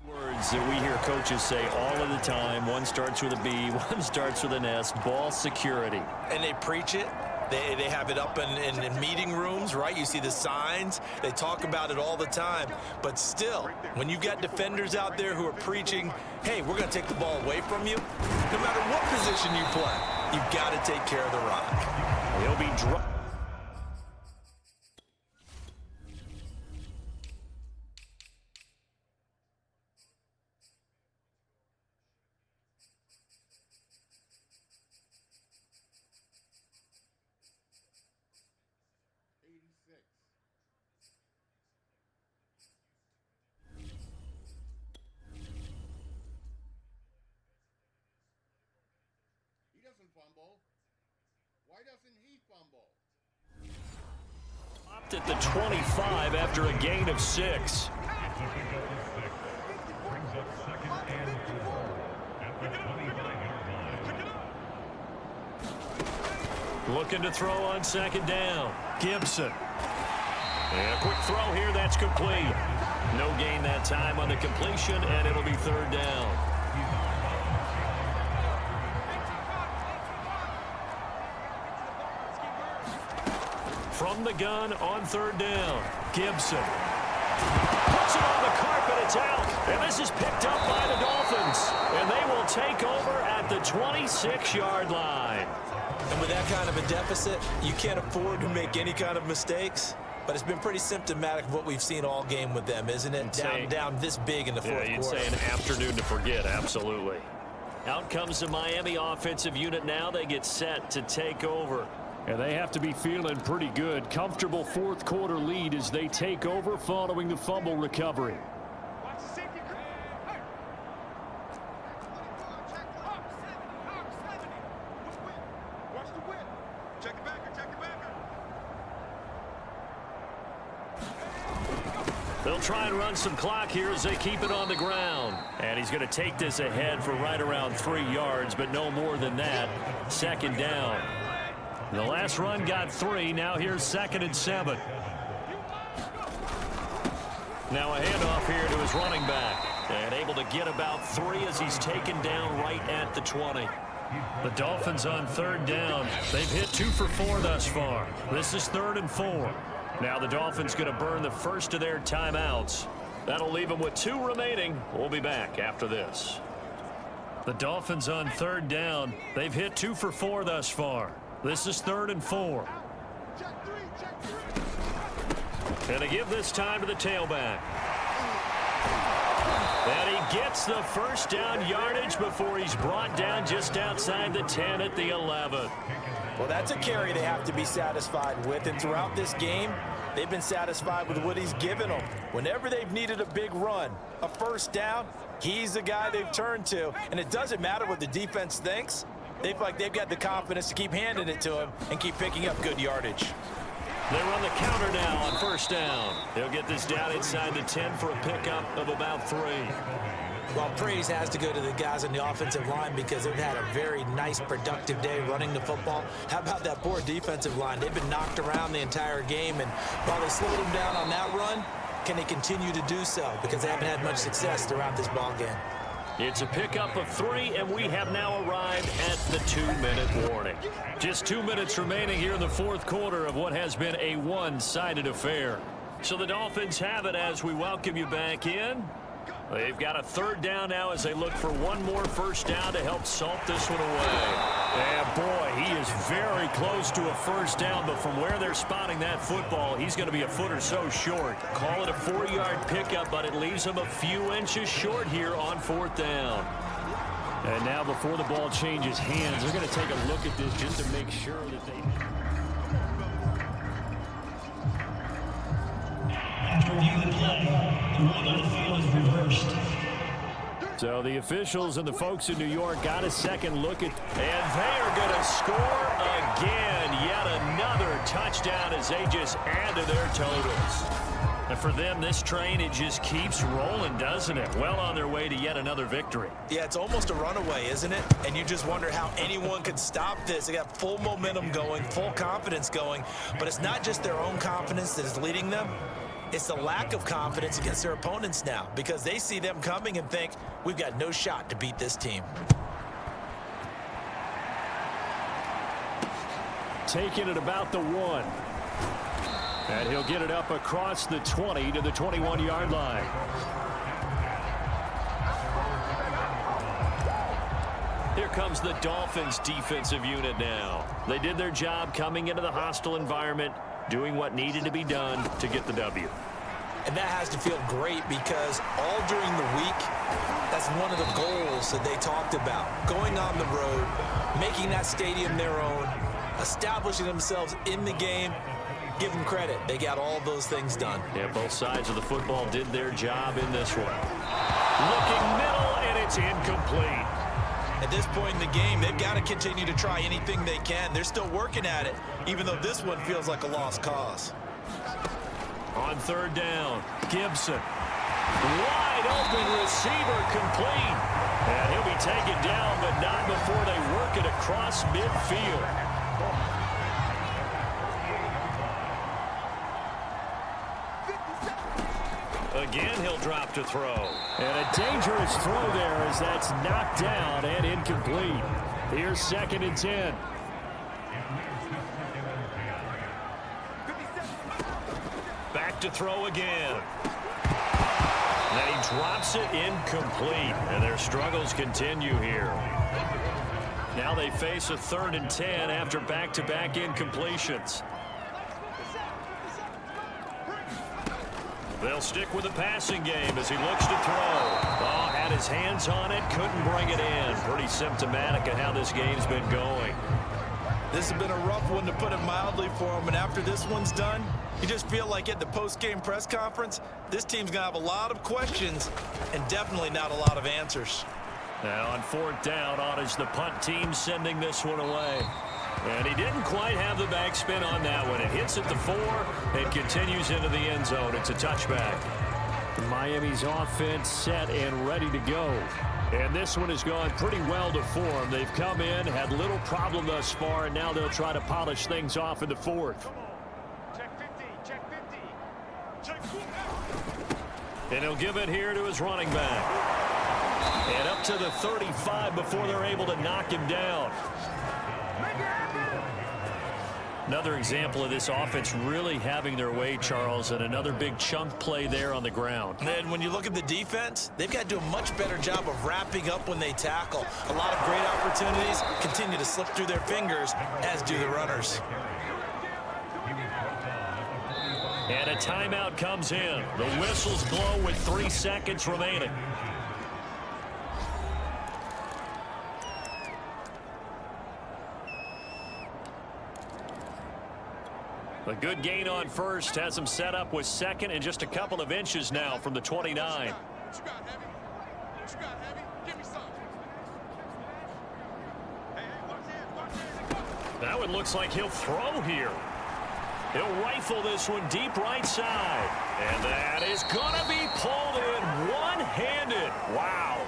S4: Words that we hear coaches say all of the time. One starts with a B, one starts with an S. Ball security.
S3: And they preach it. They have it up in meeting rooms, right? You see the signs. They talk about it all the time. But still, when you've got defenders out there who are preaching, hey, we're going to take the ball away from you, no matter what position you play, you've got to take care of the rock.
S4: He'll be dropped.
S6: He doesn't fumble. Why doesn't he fumble?
S4: Stopped at the 25 after a gain of 6. Looking to throw on 2nd down. Gibson. And a quick throw here, that's complete. No gain that time on the completion, and it'll be 3rd down. From the gun on 3rd down, Gibson. Puts it on the carpet, it's out. And this is picked up by the Dolphins. And they will take over at the 26-yard line.
S3: And with that kind of a deficit, you can't afford to make any kind of mistakes. But it's been pretty symptomatic of what we've seen all game with them, isn't it? Down this big in the fourth quarter.
S2: Yeah, you'd say an afternoon to forget, absolutely. Out comes the Miami offensive unit now. They get set to take over.
S4: And they have to be feeling pretty good. Comfortable fourth quarter lead as they take over following the fumble recovery.
S6: Watch the safety. Hey. Watch the whip. Check it back. Check it back.
S2: They'll try and run some clock here as they keep it on the ground. And he's going to take this ahead for right around 3 yards, but no more than that. Second down. The last run got 3. Now here's 2nd and 7. Now a handoff here to his running back. And able to get about 3 as he's taken down right at the 20. The Dolphins on 3rd down. They've hit 2 for 4 thus far. This is 3rd and 4. Now the Dolphins going to burn the first of their timeouts. That'll leave them with 2 remaining. We'll be back after this. The Dolphins on 3rd down. They've hit 2 for 4 thus far. This is 3rd and 4.
S6: Check three.
S2: And they give this time to the tailback. And he gets the first down yardage before he's brought down just outside the 10 at the 11.
S3: Well, that's a carry they have to be satisfied with. And throughout this game, they've been satisfied with what he's given them. Whenever they've needed a big run, a first down, he's the guy they've turned to. And it doesn't matter what the defense thinks. They feel like they've got the confidence to keep handing it to him and keep picking up good yardage.
S2: They run the counter now on first down. They'll get this down inside the 10 for a pickup of about 3.
S3: Well, praise has to go to the guys on the offensive line because they've had a very nice, productive day running the football. How about that poor defensive line? They've been knocked around the entire game, and while they slowed them down on that run, can they continue to do so? Because they haven't had much success throughout this ball game.
S2: It's a pickup of 3, and we have now arrived at the 2-minute warning. Just 2 minutes remaining here in the fourth quarter of what has been a one-sided affair. So the Dolphins have it as we welcome you back in. They've got a 3rd down now as they look for one more first down to help salt this one away. And boy, he is very close to a first down, but from where they're spotting that football, he's going to be a foot or so short. Call it a 4-yard pickup, but it leaves him a few inches short here on 4th down.
S4: And now before the ball changes hands, they're going to take a look at this just to make sure that they...
S7: After reviewing the play, the ruling on the field is reversed.
S4: So the officials and the folks in New York got a second look at...
S2: And they are going to score again. Yet another touchdown as they just add to their totals. And for them, this train, it just keeps rolling, doesn't it? Well on their way to yet another victory.
S3: Yeah, it's almost a runaway, isn't it? And you just wonder how anyone could stop this. They got full momentum going, full confidence going. But it's not just their own confidence that is leading them. It's the lack of confidence against their opponents now because they see them coming and think, we've got no shot to beat this team.
S4: Taking it about the 1. And he'll get it up across the 20 to the 21-yard line.
S2: Here comes the Dolphins defensive unit now. They did their job coming into the hostile environment, doing what needed to be done to get the W.
S3: And that has to feel great because all during the week, that's one of the goals that they talked about. Going on the road, making that stadium their own, establishing themselves in the game. Give them credit. They got all those things done.
S2: Yeah, both sides of the football did their job in this one. Looking middle, and it's incomplete.
S3: At this point in the game, they've got to continue to try anything they can. They're still working at it, even though this one feels like a lost cause.
S2: On 3rd down, Gibson. Wide open receiver complete. And he'll be taken down, but not before they work it across midfield. Again, he'll drop to throw.
S4: And a dangerous throw there as that's knocked down and incomplete. Here's 2nd and 10.
S2: Back to throw again. And he drops it incomplete. And their struggles continue here. Now they face a 3rd and 10 after back-to-back incompletions. They'll stick with the passing game as he looks to throw. Oh, had his hands on it, couldn't bring it in. Pretty symptomatic of how this game's been going.
S3: This has been a rough one, to put it mildly, for him. And after this one's done, you just feel like at the post-game press conference, this team's going to have a lot of questions and definitely not a lot of answers.
S2: Now on 4th down, on is the punt team sending this one away. And he didn't quite have the backspin on that one. It hits at the 4 and continues into the end zone. It's a touchback.
S4: Miami's offense set and ready to go.
S2: And this one has gone pretty well to form. They've come in, had little problem thus far, and now they'll try to polish things off in the 4th.
S6: Check 50, check 50. Check 50.
S2: And he'll give it here to his running back. And up to the 35 before they're able to knock him down. Another example of this offense really having their way, Charles, and another big chunk play there on the ground.
S3: And when you look at the defense, they've got to do a much better job of wrapping up when they tackle. A lot of great opportunities continue to slip through their fingers, as do the runners.
S2: And a timeout comes in. The whistles blow with 3 seconds remaining. A good gain on first has him set up with 2nd and just a couple of inches now from the 29.
S6: What you got, Heavy? What you got, Heavy? Give me some. Hey, watch this.
S2: That one looks like he'll throw here. He'll rifle this one deep right side. And that is going to be pulled in one-handed. Wow.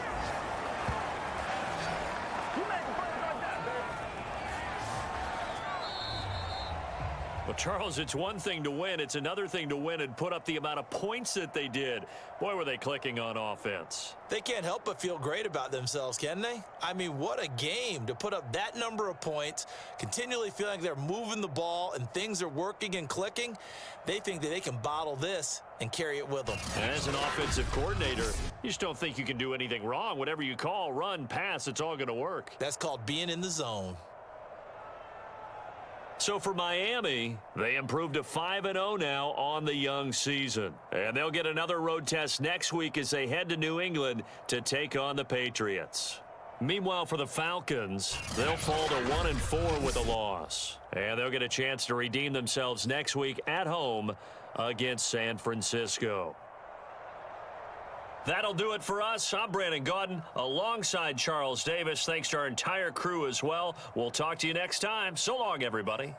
S2: Well, Charles, it's one thing to win. It's another thing to win and put up the amount of points that they did. Boy, were they clicking on offense.
S3: They can't help but feel great about themselves, can they? I mean, what a game to put up that number of points, continually feeling like they're moving the ball and things are working and clicking. They think that they can bottle this and carry it with them.
S2: As an offensive coordinator, you just don't think you can do anything wrong. Whatever you call, run, pass, it's all going to work.
S3: That's called being in the zone.
S2: So for Miami, they improved to 5-0 now on the young season. And they'll get another road test next week as they head to New England to take on the Patriots. Meanwhile, for the Falcons, they'll fall to 1-4 with a loss. And they'll get a chance to redeem themselves next week at home against San Francisco. That'll do it for us. I'm Brandon Gaudin alongside Charles Davis. Thanks to our entire crew as well. We'll talk to you next time. So long, everybody.